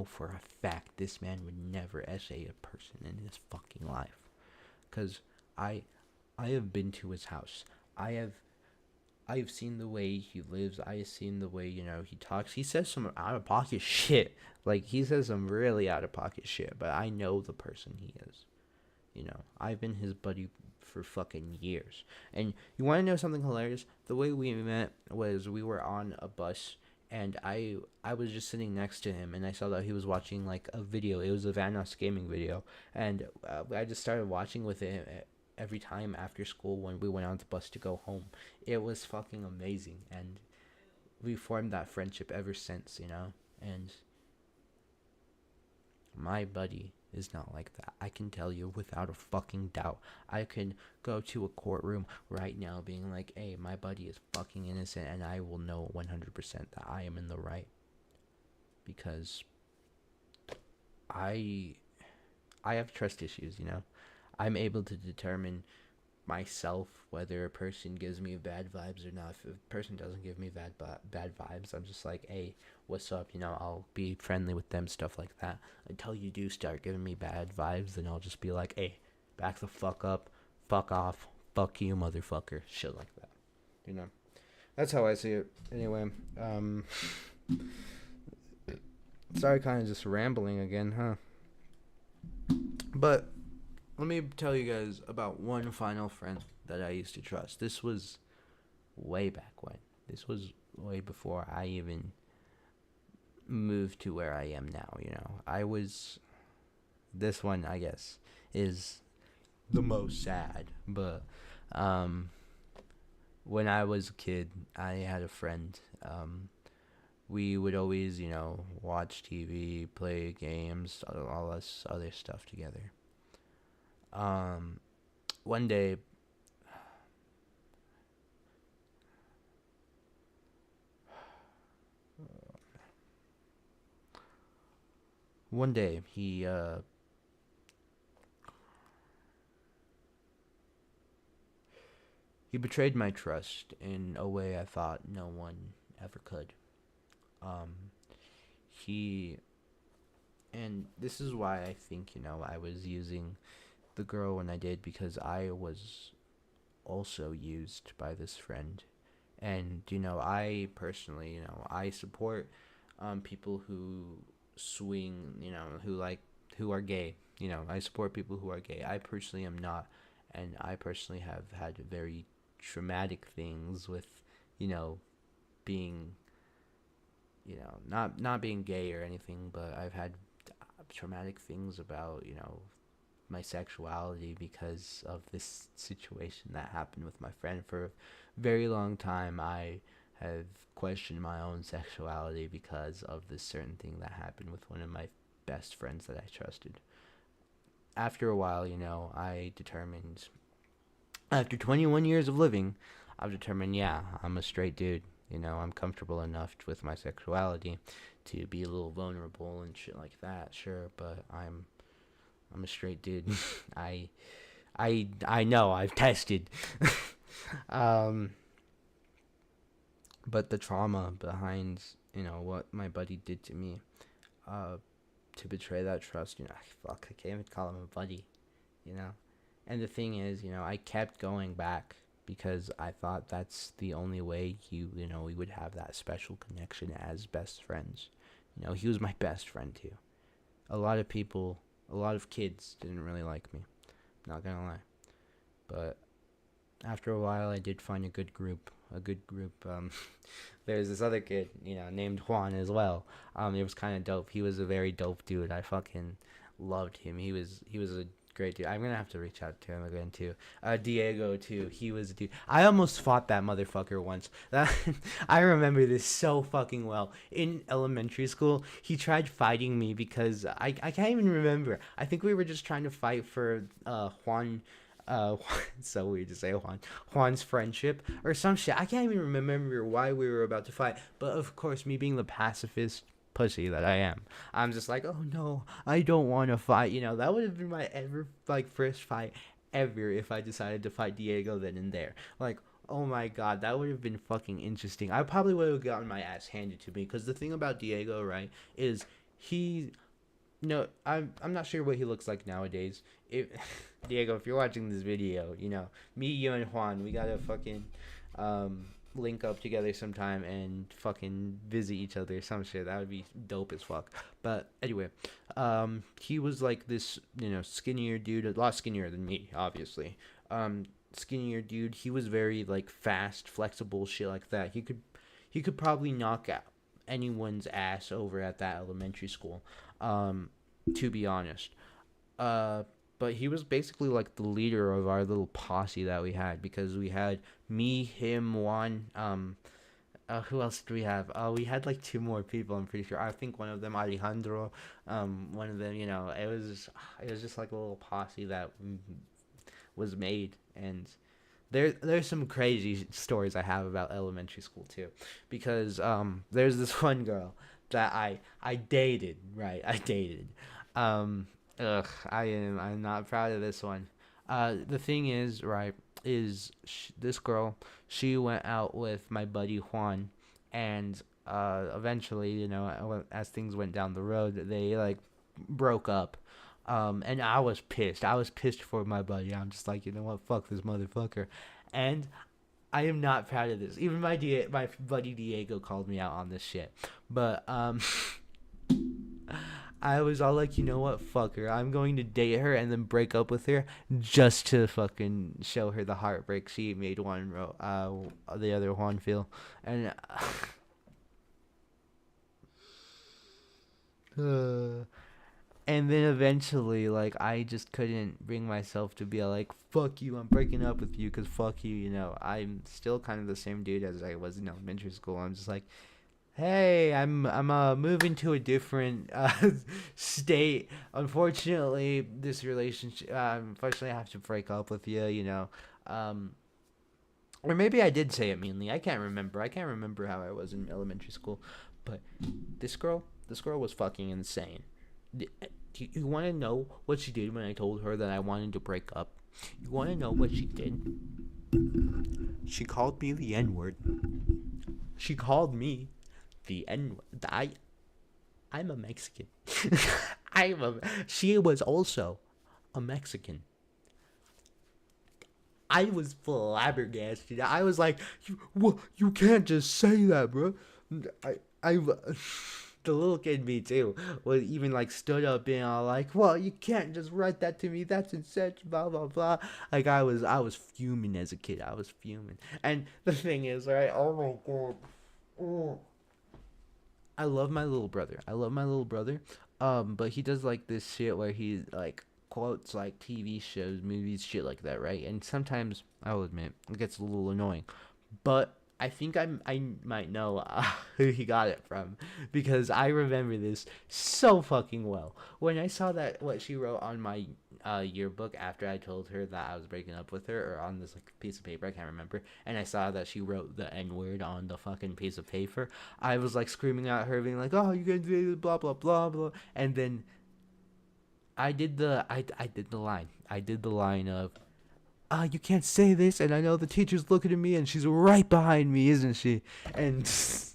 for a fact this man would never essay a person in his fucking life. Cause I have been to his house. I have seen the way he lives. I have seen the way, he talks. He says some out of pocket shit. Like, he says some really out of pocket shit, but I know the person he is. I've been his buddy for fucking years. And you want to know something hilarious? The way we met was we were on a bus, and I was just sitting next to him, and I saw that he was watching like a video. It was a Vanos gaming video, and I just started watching with him every time after school when we went on the bus to go home. It was fucking amazing, and we formed that friendship ever since, and my buddy is not like that. I can tell you without a fucking doubt. I can go to a courtroom right now being like, hey, my buddy is fucking innocent, and I will know 100% that I am in the right. Because I have trust issues, I'm able to determine myself whether a person gives me bad vibes or not. If a person doesn't give me bad vibes, I'm just like, hey, what's up? I'll be friendly with them, stuff like that. Until you do start giving me bad vibes, then I'll just be like, hey, back the fuck up, fuck off, fuck you, motherfucker, shit like that. That's how I see it. Anyway, sorry, kind of just rambling again, huh? But let me tell you guys about one final friend that I used to trust. This was way back when. This was way before I even moved to where I am now, this one, I guess, is the most sad. But when I was a kid, I had a friend. We would always, watch TV, play games, all this other stuff together. One day, one day he betrayed my trust in a way I thought no one ever could. Um, he, and this is why I think, I was using the girl when I did, because I was also used by this friend. And, I personally, I support people who swing, who are gay. I support people who are gay. I personally am not. And I personally have had very traumatic things with, being, not being gay or anything, but I've had traumatic things about, my sexuality because of this situation that happened with my friend. For a very long time, I have questioned my own sexuality because of this certain thing that happened with one of my best friends that I trusted. After a while, I determined, after 21 years of living, I've determined, yeah, I'm a straight dude. I'm comfortable enough with my sexuality to be a little vulnerable and shit like that, sure, but I'm a straight dude. I know, I've tested. um but the trauma behind, what my buddy did to me, to betray that trust, fuck, I can't even call him a buddy, you know. And the thing is, I kept going back because I thought that's the only way we would have that special connection as best friends. He was my best friend too. A lot of kids didn't really like me, not gonna lie. But after a while, I did find a good group. There's this other kid, named Juan as well. It was kind of dope. He was a very dope dude. I fucking loved him. He was a great dude. I'm gonna have to reach out to him again too. Diego too. He was a dude. I almost fought that motherfucker once. I remember this so fucking well. In elementary school, he tried fighting me because I can't even remember. I think we were just trying to fight for Juan. It's so weird to say Juan's friendship or some shit. I can't even remember why we were about to fight. But of course, me being the pacifist pussy that I am, I'm just like, oh no, I don't want to fight. That would have been my first fight ever if I decided to fight Diego then and there. Like, oh my god, that would have been fucking interesting. I probably would have gotten my ass handed to me, because the thing about Diego, right, is he... No, I'm not sure what he looks like nowadays. Diego, if you're watching this video, me, you, and Juan, we gotta fucking link up together sometime and fucking visit each other or some shit. That would be dope as fuck. But anyway, he was like this, skinnier dude, a lot skinnier than me, obviously. Skinnier dude. He was very like fast, flexible, shit like that. He could probably knock out anyone's ass over at that elementary school. To be honest. But he was basically like the leader of our little posse that we had, because we had me, him, Juan, who else did we have? We had like two more people, I'm pretty sure. I think one of them, Alejandro, one of them, it was just like a little posse that was made. And there's some crazy stories I have about elementary school too, because there's this one girl that I dated, right? I'm not proud of this one. The thing is, right, is this girl, she went out with my buddy Juan, and eventually, as things went down the road, they like broke up. And I was pissed. I was pissed for my buddy. I'm just like, you know what, fuck this motherfucker. And I am not proud of this. Even my buddy Diego called me out on this shit. But I was all like, you know what, fuck her. I'm going to date her and then break up with her just to fucking show her the heartbreak she made the other Juan feel. And and then eventually, like, I just couldn't bring myself to be like, fuck you, I'm breaking up with you, because fuck you, I'm still kind of the same dude as I was in elementary school. I'm just like, hey, I'm moving to a different state. Unfortunately, this relationship, unfortunately I have to break up with you, or maybe I did say it meanly. I can't remember how I was in elementary school. But this girl was fucking insane. You want to know what she did when I told her that I wanted to break up? You want to know what she did? She called me the N-word. She called me the N-word. I'm a Mexican. She was also a Mexican. I was flabbergasted. I was like, you can't just say that, bro. The little kid, me too, was even like stood up and all like, well, you can't just write that to me. That's insane, blah blah blah. Like I was fuming as a kid. I was fuming. And the thing is, right? Oh my god. Oh. I love my little brother. But he does like this shit where he like quotes like TV shows, movies, shit like that, right? And sometimes I will admit it gets a little annoying, but I think I might know who he got it from, because I remember this so fucking well. When I saw that what she wrote on my yearbook after I told her that I was breaking up with her, or on this like piece of paper, I can't remember, and I saw that she wrote the N-word on the fucking piece of paper, I was like screaming at her, being like, "Oh, you can do blah blah blah blah," and then I did the line of, you can't say this, and I know the teacher's looking at me, and she's right behind me, isn't she? And some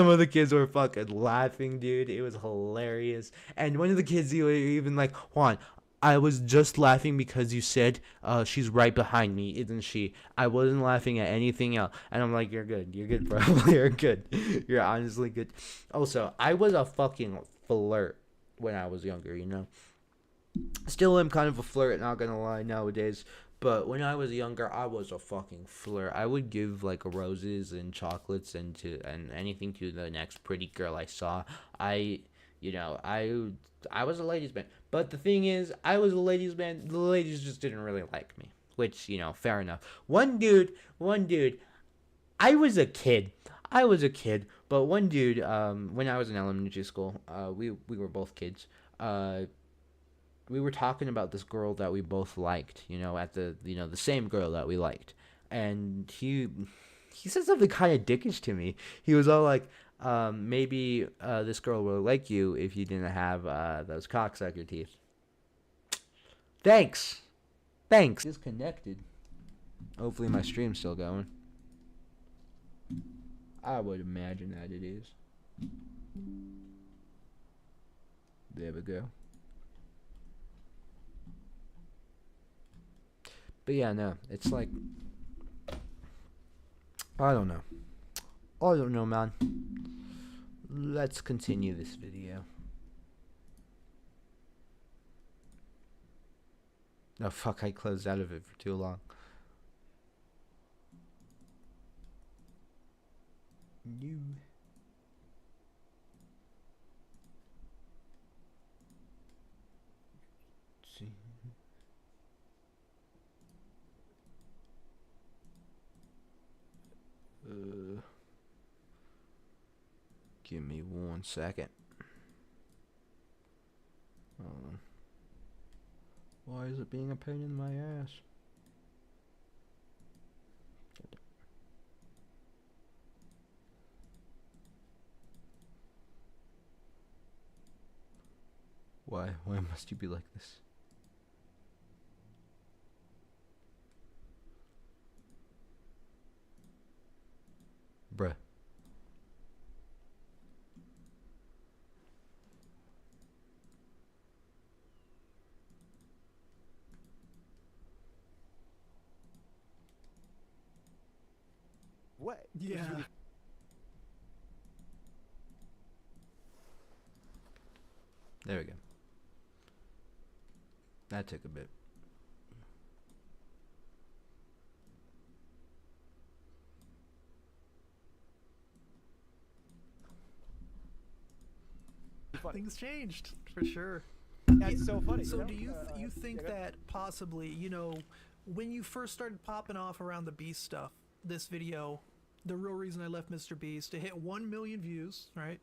of the kids were fucking laughing, dude. It was hilarious. And one of the kids even like, Juan, I was just laughing because you said, she's right behind me, isn't she? I wasn't laughing at anything else. And I'm like, you're good, bro. You're good. You're honestly good. Also, I was a fucking flirt when I was younger, you know? Still am kind of a flirt, not gonna lie, nowadays. But when I was younger, I was a fucking flirt. I would give like roses and chocolates and anything to the next pretty girl I saw. I was a ladies' man. But the thing is, I was a ladies' man. The ladies just didn't really like me, which, fair enough. One dude. I was a kid, but one dude. When I was in elementary school, we were both kids. We were talking about this girl that we both liked, at the same girl that we liked. And he said something kind of dickish to me. He was all like, maybe this girl will like you if you didn't have those cocksucker teeth. Thanks. Disconnected. Hopefully my stream's still going. I would imagine that it is. There we go. But yeah, no, it's like, I don't know, man. Let's continue this video. Oh fuck, I closed out of it for too long. You. See. Give me 1 second. Why is it being a pain in my ass? Why must you be like this? Bruh. What? Yeah. There we go. That took a bit. Things changed for sure. That's so funny. So you know? do you think that possibly, when you first started popping off around the Beast stuff, this video, the real reason I left Mr. Beast, to hit 1 million views, right?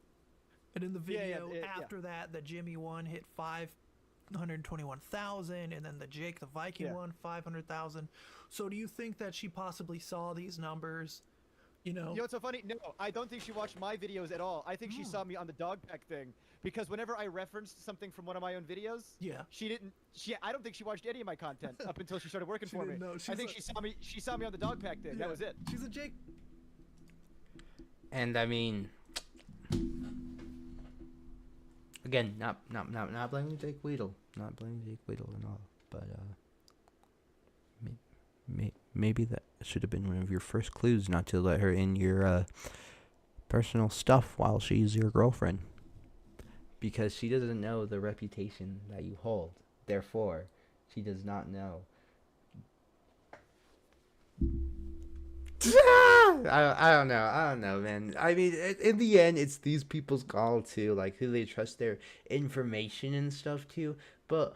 And in the video after that, the Jimmy one hit 521,000, and then the Jake the Viking one, 500,000. So do you think that she possibly saw these numbers, You know? You know what's so funny? No, I don't think she watched my videos at all. I think she saw me on the dog pack thing because whenever I referenced something from one of my own videos, Yeah. she didn't. I don't think she watched any of my content up until she started working She for me. didn't know. I think she saw me on the dog pack thing. Yeah. That was it. She's a Jake. And I mean, again, not blaming Jake Weedle, not blaming Jake Weedle and all, but maybe that should have been one of your first clues not to let her in your personal stuff while she's your girlfriend, because she doesn't know the reputation that you hold. Therefore, she does not know. I don't know, man. I mean, in the end, it's these people's call to, like, who they trust their information and stuff to. But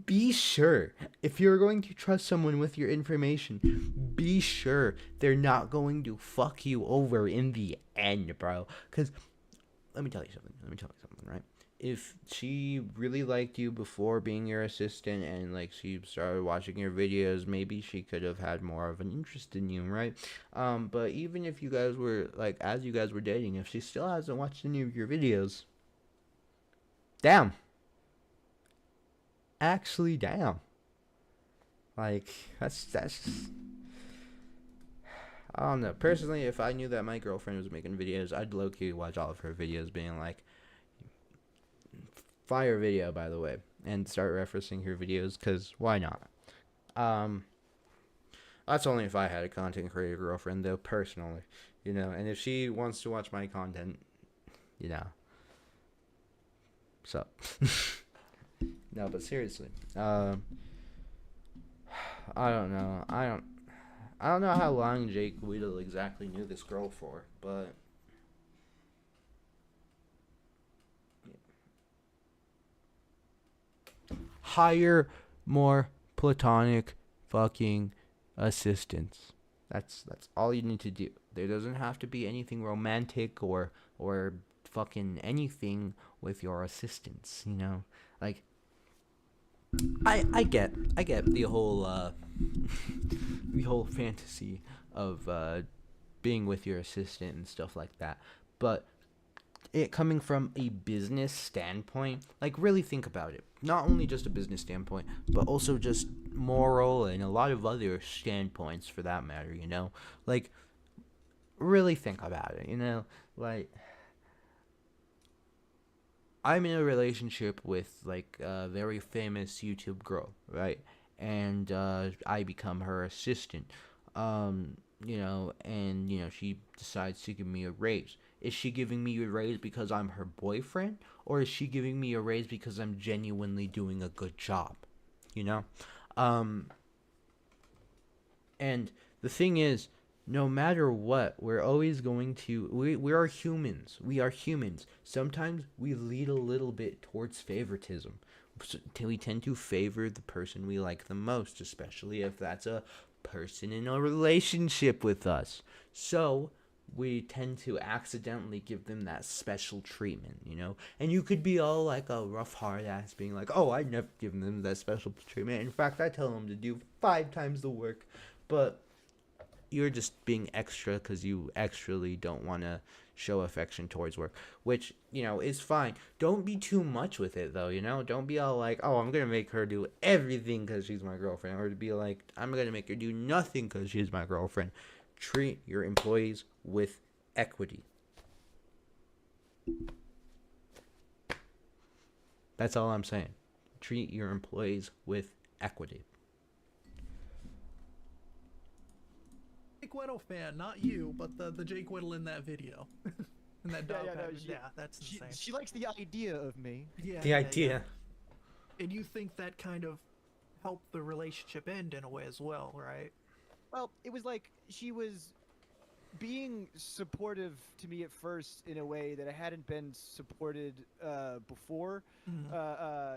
be sure, if you're going to trust someone with your information, be sure they're not going to fuck you over in the end, bro. Because, let me tell you something, right? If she really liked you before being your assistant and, like, she started watching your videos, maybe she could have had more of an interest in you, right? But even if you guys were, like, as you guys were dating, if she still hasn't watched any of your videos, damn. Actually, damn. Like, that's just... I don't know. Personally, if I knew that my girlfriend was making videos, I'd low-key watch all of her videos being like, fire video, by the way, and start referencing her videos, because why not? That's only if I had a content creator girlfriend, though, personally, you know, and if she wants to watch my content, you know, so, no, but seriously, I don't know, I don't know how long Jake Weedle exactly knew this girl for, but hire more platonic fucking assistants. That's all you need to do. There doesn't have to be anything romantic or fucking anything with your assistants, you know? Like, I get the whole the whole fantasy of being with your assistant and stuff like that. But it coming from a business standpoint, like, really think about it. Not only just a business standpoint, but also just moral and a lot of other standpoints for that matter, you know? Like, really think about it, you know? Like, I'm in a relationship with, like, a very famous YouTube girl, right? And I become her assistant, you know, and, you know, she decides to give me a raise. Is she giving me a raise because I'm her boyfriend? Or is she giving me a raise because I'm genuinely doing a good job? You know? And the thing is, no matter what, we're always going to... We are humans. We are humans. Sometimes we lead a little bit towards favoritism. We tend to favor the person we like the most, especially if that's a person in a relationship with us. So we tend to accidentally give them that special treatment, you know? And you could be all like a rough hard ass being like, oh, I've never given them that special treatment. In fact, I tell them to do 5 times the work. But you're just being extra because you extrally don't want to show affection towards work, which, you know, is fine. Don't be too much with it, though, you know? Don't be all like, oh, I'm going to make her do everything because she's my girlfriend. Or to be like, I'm going to make her do nothing because she's my girlfriend. Treat your employees with equity. That's all I'm saying. Treat your employees with equity. Jake Weddle fan, not you, but the Jake Weddle in that video. In that dog package. Yeah, that's insane. She likes the idea of me. Yeah, The idea. And you think that kind of helped the relationship end in a way as well, right? Well, it was like she was being supportive to me at first in a way that I hadn't been supported before.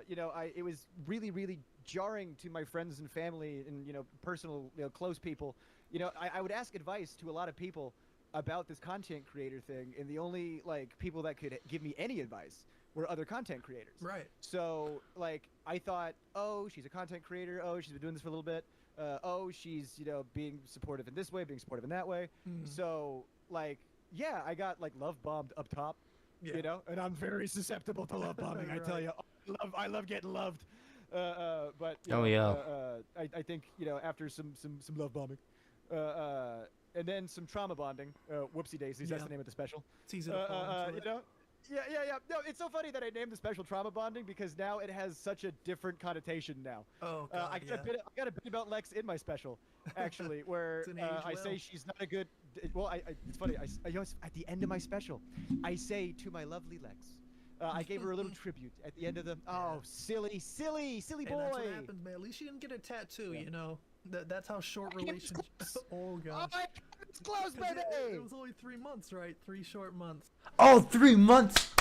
You know, it was really, really jarring to my friends and family and, you know, personal, you know, close people. You know, I would ask advice to a lot of people about this content creator thing, and the only, like, people that could give me any advice were other content creators. Right. So, like, I thought, oh, she's a content creator. Oh, she's been doing this for a little bit. oh, she's being supportive in this way, being supportive in that way. So like, yeah, I got like love bombed up top, Yeah. and I'm very susceptible to love bombing. I tell Right. you, I love getting loved. But Oh, yeah. I think after some love bombing, and then some trauma bonding. Whoopsie daisies, that's Yeah. the name of the special. It's easy to fall into it. Yeah. No, it's so funny that I named the special trauma bonding because now it has such a different connotation now. Oh god, I got a bit about Lex in my special, actually, where It's an age I say well. she's not a good. Well, it's funny. I always, at the end of my special, I say to my lovely Lex, I gave her a little tribute at the end of the. Oh, silly Hey, boy! that's what happens, man. At least you didn't get a tattoo, Yeah. you know. That's how short I kept this relationships. close. Oh god. I kept this close, 'Cause baby. it was only 3 months, right? 3 short months. Oh, 3 months!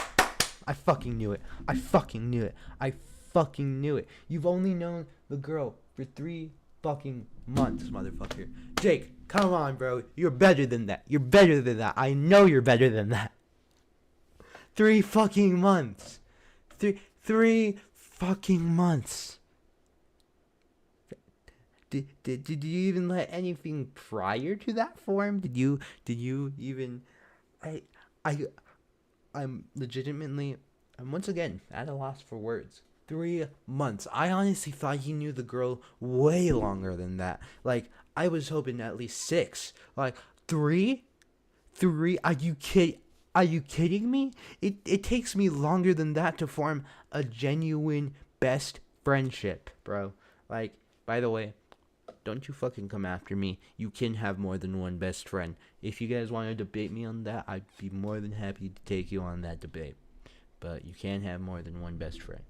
I fucking knew it. I fucking knew it. I fucking knew it. You've only known the girl for 3 fucking months, motherfucker. Jake, come on, bro. You're better than that. You're better than that. I know you're better than that. 3 fucking months. Three fucking months. Did you even let anything prior to that form? Did you even I'm legitimately, I'm once again at a loss for words. 3 months. I honestly thought he knew the girl way longer than that. Like, I was hoping at least 6. Like, 3? 3? Are you kidding me? It takes me longer than that to form a genuine best friendship, bro. Like, by the way, don't you fucking come after me. You can have more than one best friend. If you guys want to debate me on that, I'd be more than happy to take you on that debate. But you can't have more than one best friend.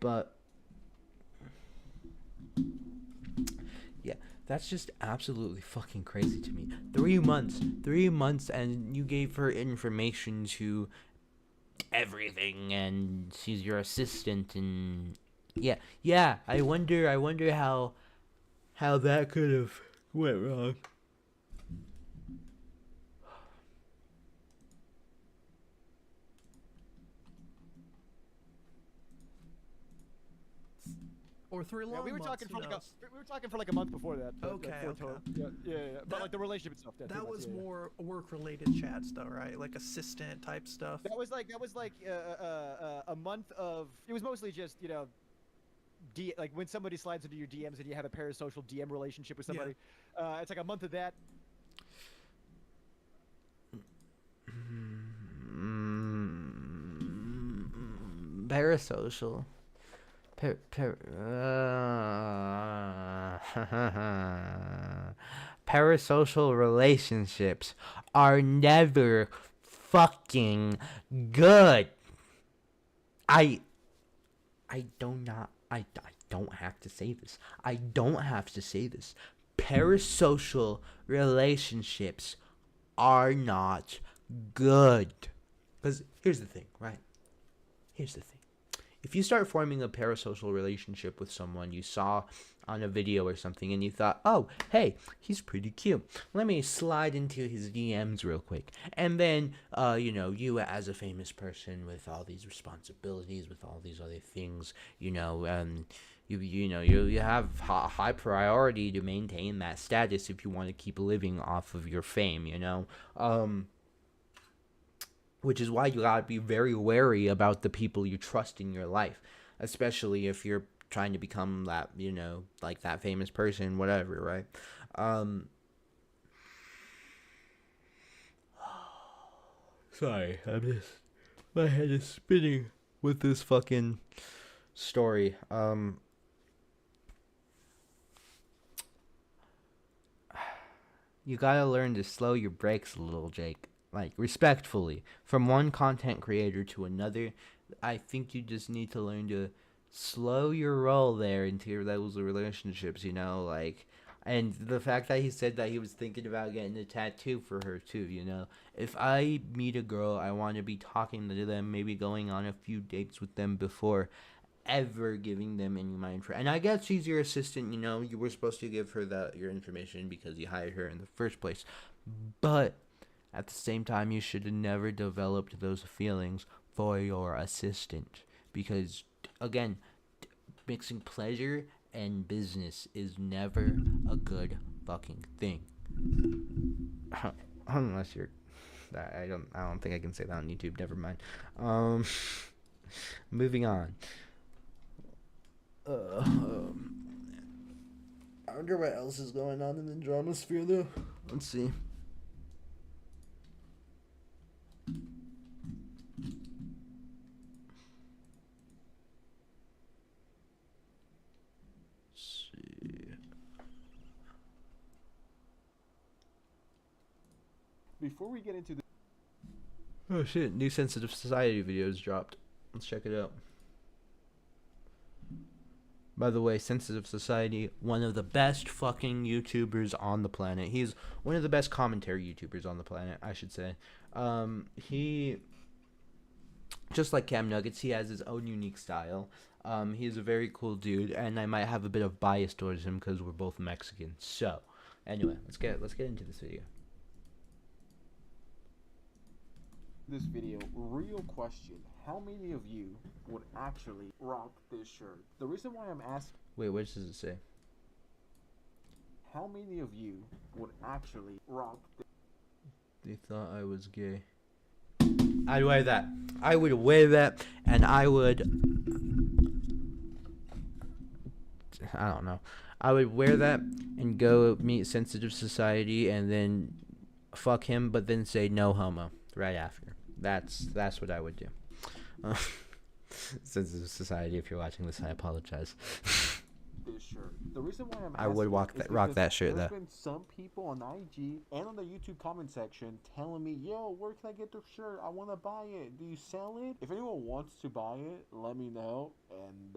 But yeah, that's just absolutely fucking crazy to me. 3 months. 3 months, and you gave her information to everything, and she's your assistant, and yeah. I wonder how that could have went wrong. Or 3 long Yeah, we were months, talking who for knows? we were talking for like a month before that. Okay, before okay. total. Yeah. But That- like the relationship itself. Yeah, 3 That months, was yeah. more work-related chats, though, right? Like assistant type stuff. That was like a month of. It was mostly just like when somebody slides into your DMs and you have a parasocial DM relationship with Yeah. somebody. It's like a month of that. Parasocial. Parasocial relationships are never fucking good. I don't have to say this. I don't have to say this. Parasocial relationships are not good. Because here's the thing, right? Here's the thing. If you start forming a parasocial relationship with someone you saw on a video or something and you thought, oh, hey, he's pretty cute. Let me slide into his DMs real quick. And then, you as a famous person with all these responsibilities, with all these other things, you have high priority to maintain that status if you want to keep living off of your fame, which is why you gotta be very wary about the people you trust in your life, especially if you're trying to become that, like that famous person, whatever, right? Sorry, my head is spinning with this fucking story. You gotta learn to slow your brakes a little, Jake. Like, respectfully. From one content creator to another, I think you just need to learn to slow your roll there into those relationships, like, and the fact that he said that he was thinking about getting a tattoo for her too, if I meet a girl, I want to be talking to them, maybe going on a few dates with them before ever giving them any of my info. And I guess she's your assistant, you were supposed to give her your information because you hired her in the first place, but at the same time, you should have never developed those feelings for your assistant. Because, again, mixing pleasure and business is never a good fucking thing. Unless you're, I don't think I can say that on YouTube. Never mind. Moving on. I wonder what else is going on in the drama sphere, though. Let's see. Before we get into the Oh shit, new Sensitive Society videos dropped. Let's check it out. By the way, Sensitive Society, one of the best fucking YouTubers on the planet. He's one of the best commentary YouTubers on the planet, I should say. He, just like Cam Nuggets, he has his own unique style. He's a very cool dude, and I might have a bit of bias towards him because we're both Mexican. So, anyway, let's get into this video. This video, real question, how many of you would actually rock this shirt? The reason why I'm asking, Wait, what does it say? how many of you would actually rock this? They thought I was gay. I'd wear that. I would wear that, and I would, I don't know. I would wear that and go meet Sensitive Society and then fuck him, but then say no homo right after. That's what I would do. Sensitive Society, if you're watching this, I apologize. This shirt. The reason why I'm I would asking is rock because that shirt, there's though. been some people on IG and on the YouTube comment section telling me, yo, where can I get the shirt? I want to buy it. Do you sell it? If anyone wants to buy it, let me know, and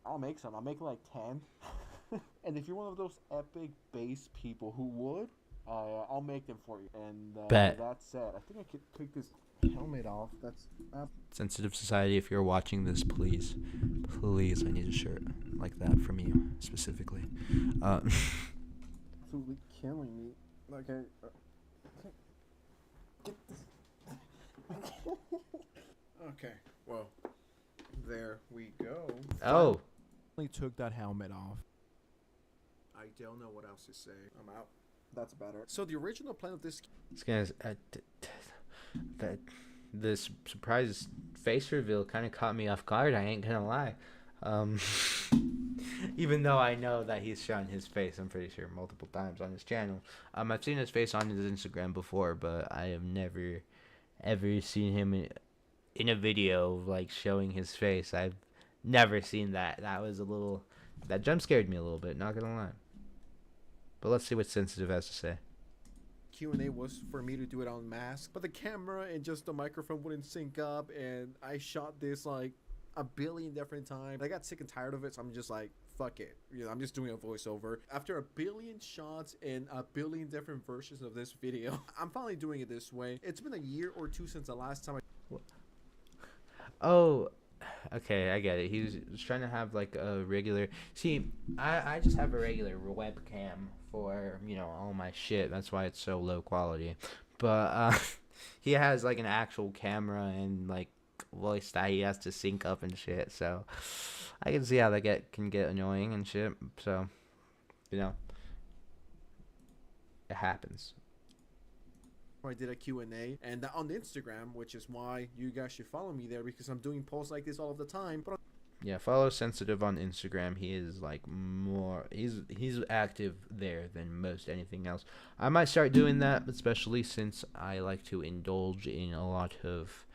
I'll make some. I'll make like 10. And if you're one of those epic bass people who would, I'll make them for you. And Bet. that said, I think I could take this helmet off. That's Sensitive Society, if you're watching this, please, I need a shirt like that from you specifically. absolutely killing me. Like get this. Okay, well, there we go. Oh, Finally took that helmet off. I don't know what else to say. I'm out. That's better. So the original plan of this it's gonna that this surprise face reveal kind of caught me off guard. I ain't gonna lie. Even though I know that he's shown his face, I'm pretty sure multiple times on his channel. I've seen his face on his Instagram before, but I have never ever seen him in a video like showing his face. I've never seen that. That jump scared me a little bit, not gonna lie. But let's see what Sensitive has to say. Q&A was for me to do it on mask, but the camera and just the microphone wouldn't sync up, and I shot this like a billion different times. I got sick and tired of it, so I'm just like, fuck it. You know, I'm just doing a voiceover. After a billion shots and a billion different versions of this video, I'm finally doing it this way. It's been a year or two since the last time Oh, okay, I get it. He was trying to have like a regular. See, I just have a regular webcam for, you know, all my shit. That's why it's so low quality. But he has like an actual camera and like voice that he has to sync up and shit. So I can see how that can get annoying and shit. So, you know, it happens. I did a Q&A, and on the Instagram, which is why you guys should follow me there, because I'm doing posts like this all of the time. But Yeah, follow Sensitive on Instagram. He is like he's active there than most anything else. I might start doing that, especially since I like to indulge in a lot of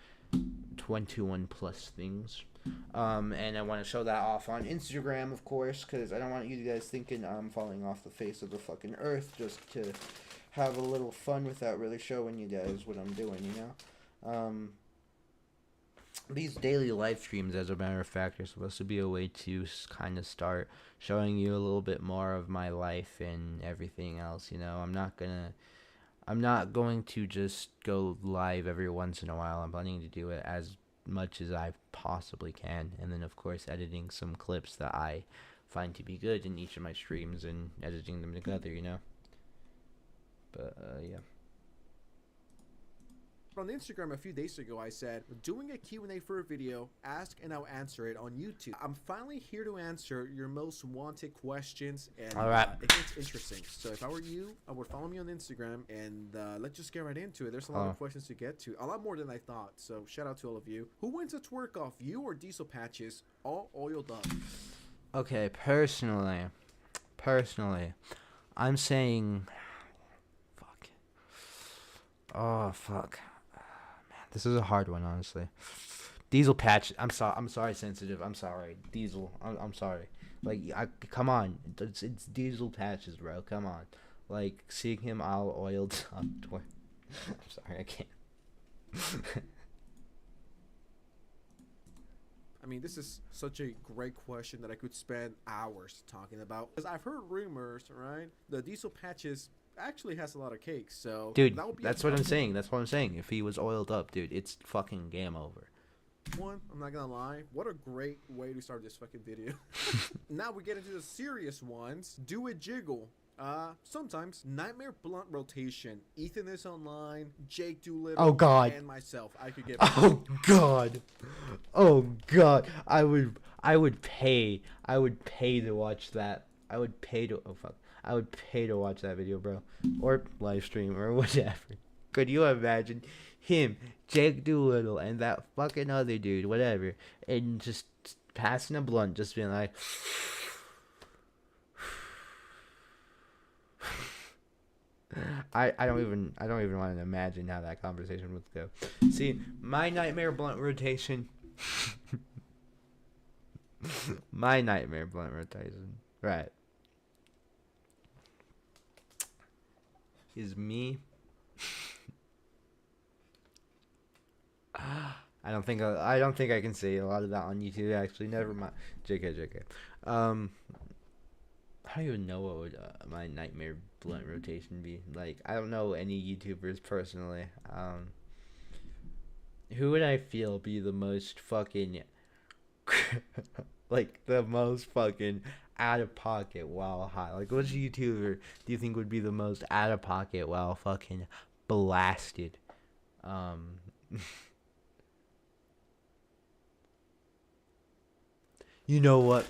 21 plus things. And I want to show that off on Instagram, of course, because I don't want you guys thinking I'm falling off the face of the fucking earth just to have a little fun without really showing you guys what I'm doing, you know? These daily live streams, as a matter of fact, are supposed to be a way to kind of start showing you a little bit more of my life and everything else, you know? I'm not going to just go live every once in a while. I'm planning to do it as much as I possibly can, and then of course editing some clips that I find to be good in each of my streams and editing them together, you know? But yeah. But on Instagram a few days ago, I said, doing a Q&A for a video, ask and I'll answer it on YouTube. I'm finally here to answer your most wanted questions, and All right. it gets interesting. So if I were you, I would follow me on Instagram, and let's just get right into it. There's a lot of questions to get to, a lot more than I thought. So shout out to all of you. Who wins a twerk off, you or Diesel Patches, all oiled up? Okay, personally, I'm saying, fuck. Oh fuck, man, this is a hard one, honestly. Diesel Patch. I'm sorry, sensitive. I'm sorry, Diesel. I'm sorry. Like, come on, it's Diesel Patches, bro. Come on, like seeing him all oiled up. I'm sorry, I can't. I mean, this is such a great question that I could spend hours talking about. Because I've heard rumors, right? The Diesel Patches actually has a lot of cakes, so... Dude, that would be that's what I'm saying. That's what I'm saying. If he was oiled up, dude, it's fucking game over. One, I'm not gonna lie. What a great way to start this fucking video. Now we get into the serious ones. Do it jiggle. Sometimes Nightmare Blunt rotation. Ethan is online. Jake Doolittle. Oh, God. And myself. I could get. Oh god. Oh god. I would pay to watch that. I would pay to watch that video, bro. Or live stream or whatever. Could you imagine him, Jake Doolittle, and that fucking other dude, whatever, and just passing a blunt, just being like I don't even want to imagine how that conversation would go. See, my Nightmare Blunt rotation. My Nightmare Blunt rotation, right, is me. I don't think I can say a lot of that on YouTube. Actually, never mind. JK. I don't even know what would my Nightmare Blunt rotation be. Like, I don't know any YouTubers personally. Who would I feel be the most fucking like the most fucking out of pocket while high? Like, which YouTuber do you think would be the most out of pocket while fucking blasted? You know what?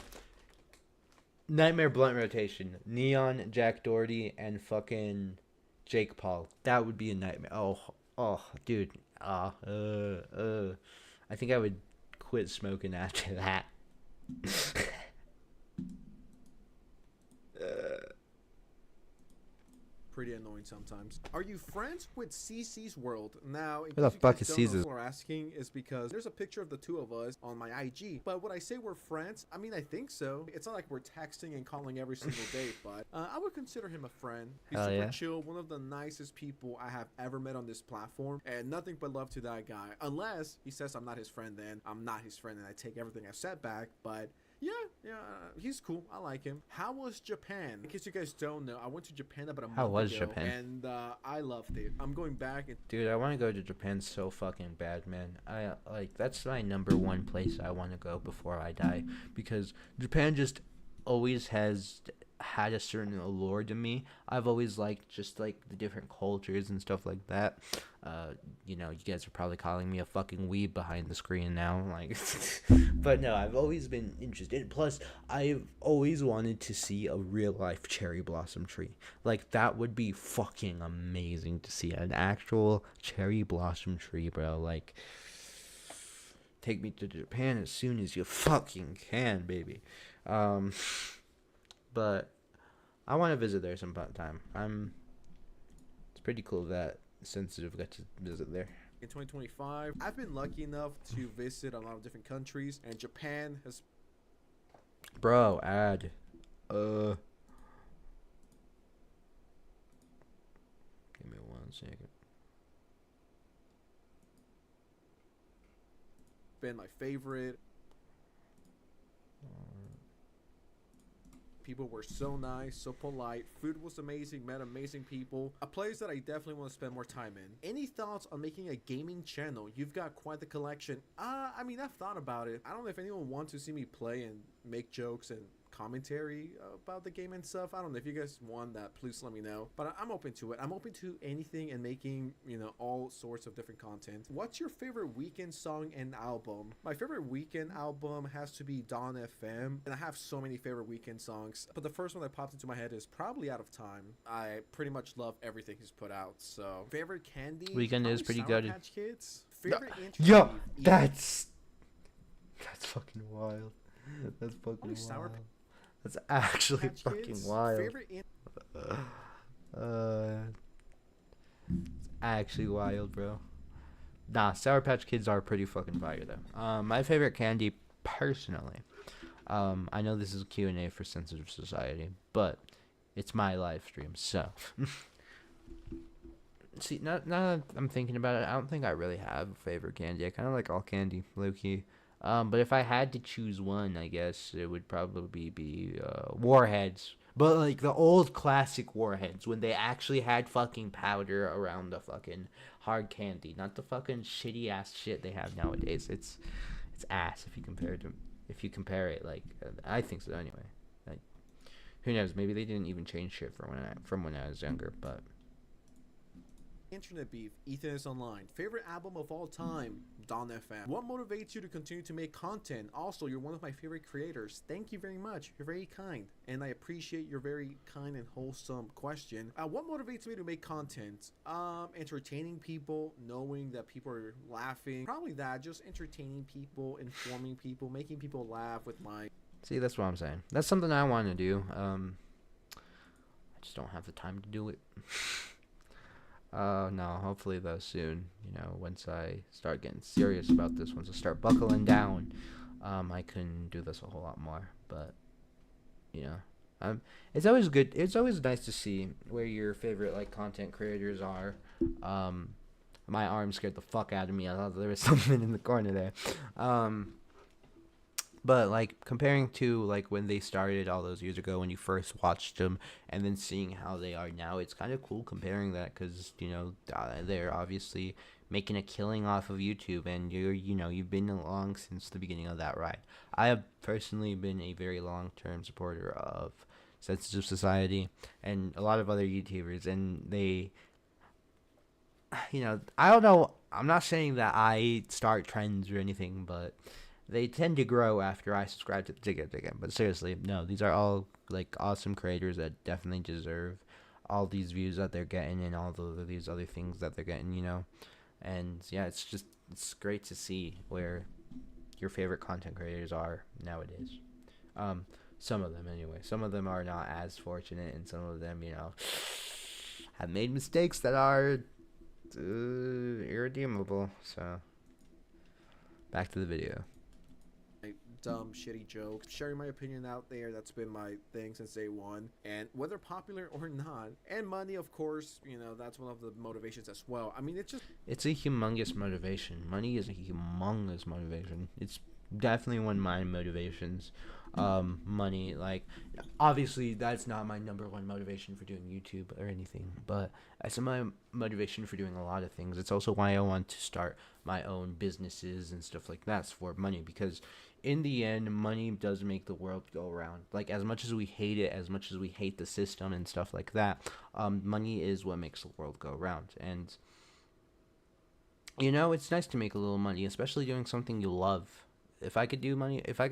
Nightmare Blunt rotation. Neon, Jack Doherty, and fucking Jake Paul. That would be a nightmare. Oh, dude. I think I would quit smoking after that. Pretty annoying sometimes. Are you friends with CC's World? Now, in Who the case you fuck guys is don't know Caesar's? what we're asking is because there's a picture of the two of us on my IG. But would I say we're friends? I mean, I think so. It's not like we're texting and calling every single day, but I would consider him a friend. He's Hell super yeah. chill, one of the nicest people I have ever met on this platform, and nothing but love to that guy. Unless he says I'm not his friend, then I'm not his friend, and I take everything I've said back. But yeah, he's cool. I like him. How was Japan? In case you guys don't know, I went to Japan about a month ago. How was Japan? And I loved it. I'm going back. And Dude, I want to go to Japan so fucking bad, man. That's my number one place I want to go before I die, because Japan just always has had a certain allure to me. I've always liked just like the different cultures and stuff like that. You guys are probably calling me a fucking weeb behind the screen now, like, but no, I've always been interested. Plus, I've always wanted to see a real life cherry blossom tree. Like, that would be fucking amazing to see an actual cherry blossom tree, bro. Like, take me to Japan as soon as you fucking can, baby. But I want to visit there sometime. It's pretty cool that Sensitive got to visit there. in 2025, I've been lucky enough to visit a lot of different countries, and Japan has. Bro, ad. Give me 1 second. Been my favorite. People were so nice, so polite. Food was amazing, met amazing people. A place that I definitely want to spend more time in. Any thoughts on making a gaming channel? You've got quite the collection. I mean, I've thought about it. I don't know if anyone wants to see me play and make jokes and commentary about the game and stuff. I don't know if you guys want that, please let me know. But I'm open to it. I'm open to anything and making, you know, all sorts of different content. What's your favorite Weeknd song and album? My favorite Weeknd album has to be Dawn FM, and I have so many favorite Weeknd songs, but the first one that pops into my head is probably Out of Time. I pretty much love everything he's put out. So favorite candy, Weeknd is pretty Sour good. Patch Kids. Favorite intro Yo, beef, that's fucking wild. That's fucking Probably Sour wild. That's actually Patch fucking Kids. wild. Favorite It's actually wild, bro. Nah, Sour Patch Kids are pretty fucking fire though. My favorite candy, personally. I know this is a Q&A for Sensitive Society, but it's my live stream, so. See, now that I'm thinking about it, I don't think I really have a favorite candy. I kind of like all candy, low-key. But if I had to choose one, I guess it would probably be Warheads. But like the old classic Warheads, when they actually had fucking powder around the fucking hard candy, not the fucking shitty ass shit they have nowadays. It's ass if you compare it. Like I think so anyway. Like who knows? Maybe they didn't even change shit from when I was younger, but. Internet beef, Ethan is online. Favorite album of all time, Dawn FM. What motivates you to continue to make content? Also, you're one of my favorite creators. Thank you very much. You're very kind, and I appreciate your very kind and wholesome question. What motivates me to make content? Entertaining people, knowing that people are laughing. Probably that, just entertaining people, informing people, making people laugh with my... See, that's what I'm saying. That's something I want to do. I just don't have the time to do it. No, hopefully though soon, you know, once I start getting serious about this, once I start buckling down, I can do this a whole lot more, but, you know, it's always good, it's always nice to see where your favorite, like, content creators are. My arm scared the fuck out of me, I thought there was something in the corner there. But, like, comparing to, like, when they started all those years ago, when you first watched them, and then seeing how they are now, it's kind of cool comparing that, because, you know, they're obviously making a killing off of YouTube, and you've been along since the beginning of that ride. I have personally been a very long-term supporter of Sensitive Society, and a lot of other YouTubers, and they, you know, I don't know, I'm not saying that I start trends or anything, but... they tend to grow after I subscribe to the ticket again. But seriously, no, these are all like awesome creators that definitely deserve all these views that they're getting and all these other things that they're getting, you know. And yeah, it's great to see where your favorite content creators are nowadays. Some of them anyway. Some of them are not as fortunate, and some of them, you know, have made mistakes that are irredeemable. So back to the video. Dumb, shitty jokes, sharing my opinion out there. That's been my thing since day one. And whether popular or not, and money, of course, you know, that's one of the motivations as well. I mean, it's a humongous motivation. Money is a humongous motivation. It's definitely one of my motivations. Money, like, obviously that's not my number one motivation for doing YouTube or anything, but it's my motivation for doing a lot of things. It's also why I want to start my own businesses and stuff like that, for money, because in the end, money does make the world go around. Like, as much as we hate it, as much as we hate the system and stuff like that, money is what makes the world go around. And, you know, it's nice to make a little money, especially doing something you love. If I could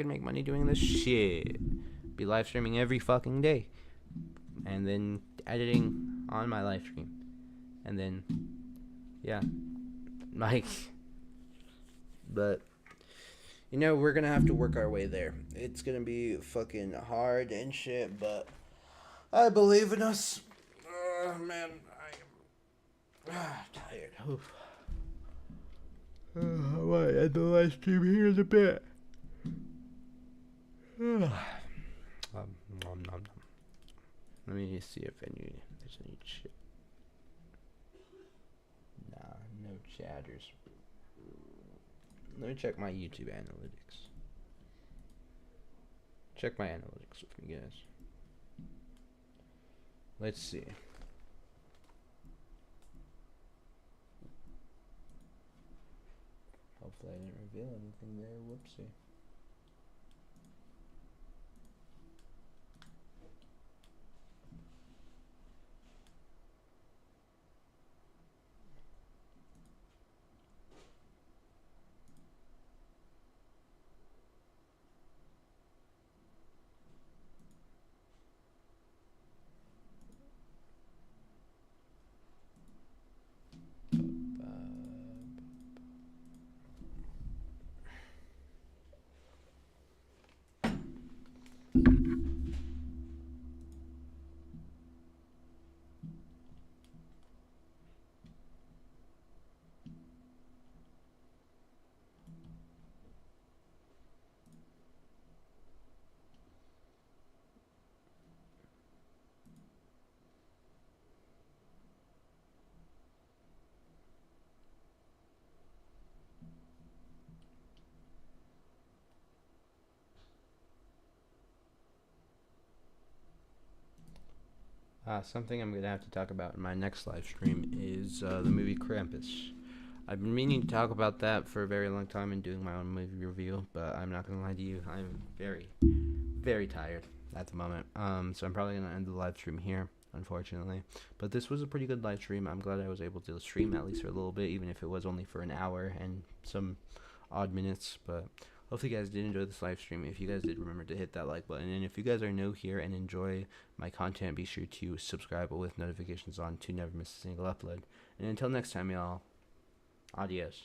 make money doing this shit, be live streaming every fucking day, and then editing on my live stream, and then, yeah, like, but... you know, we're gonna have to work our way there. It's gonna be fucking hard and shit, but I believe in us. Man, I am tired. Oof. I might end the live stream here in a bit. Let me just see if there's any shit. Nah, no chatters. Let me check my YouTube analytics. Check my analytics with me, guys. Let's see. Hopefully I didn't reveal anything there. Whoopsie. Something I'm gonna have to talk about in my next live stream is the movie Krampus. I've been meaning to talk about that for a very long time and doing my own movie review, but I'm not gonna lie to you, I'm very, very tired at the moment. So I'm probably gonna end the live stream here, unfortunately. But this was a pretty good live stream. I'm glad I was able to stream at least for a little bit, even if it was only for an hour and some odd minutes. But hopefully you guys did enjoy this live stream. If you guys did, remember to hit that like button. And if you guys are new here and enjoy my content, be sure to subscribe with notifications on to never miss a single upload. And until next time, y'all, adios.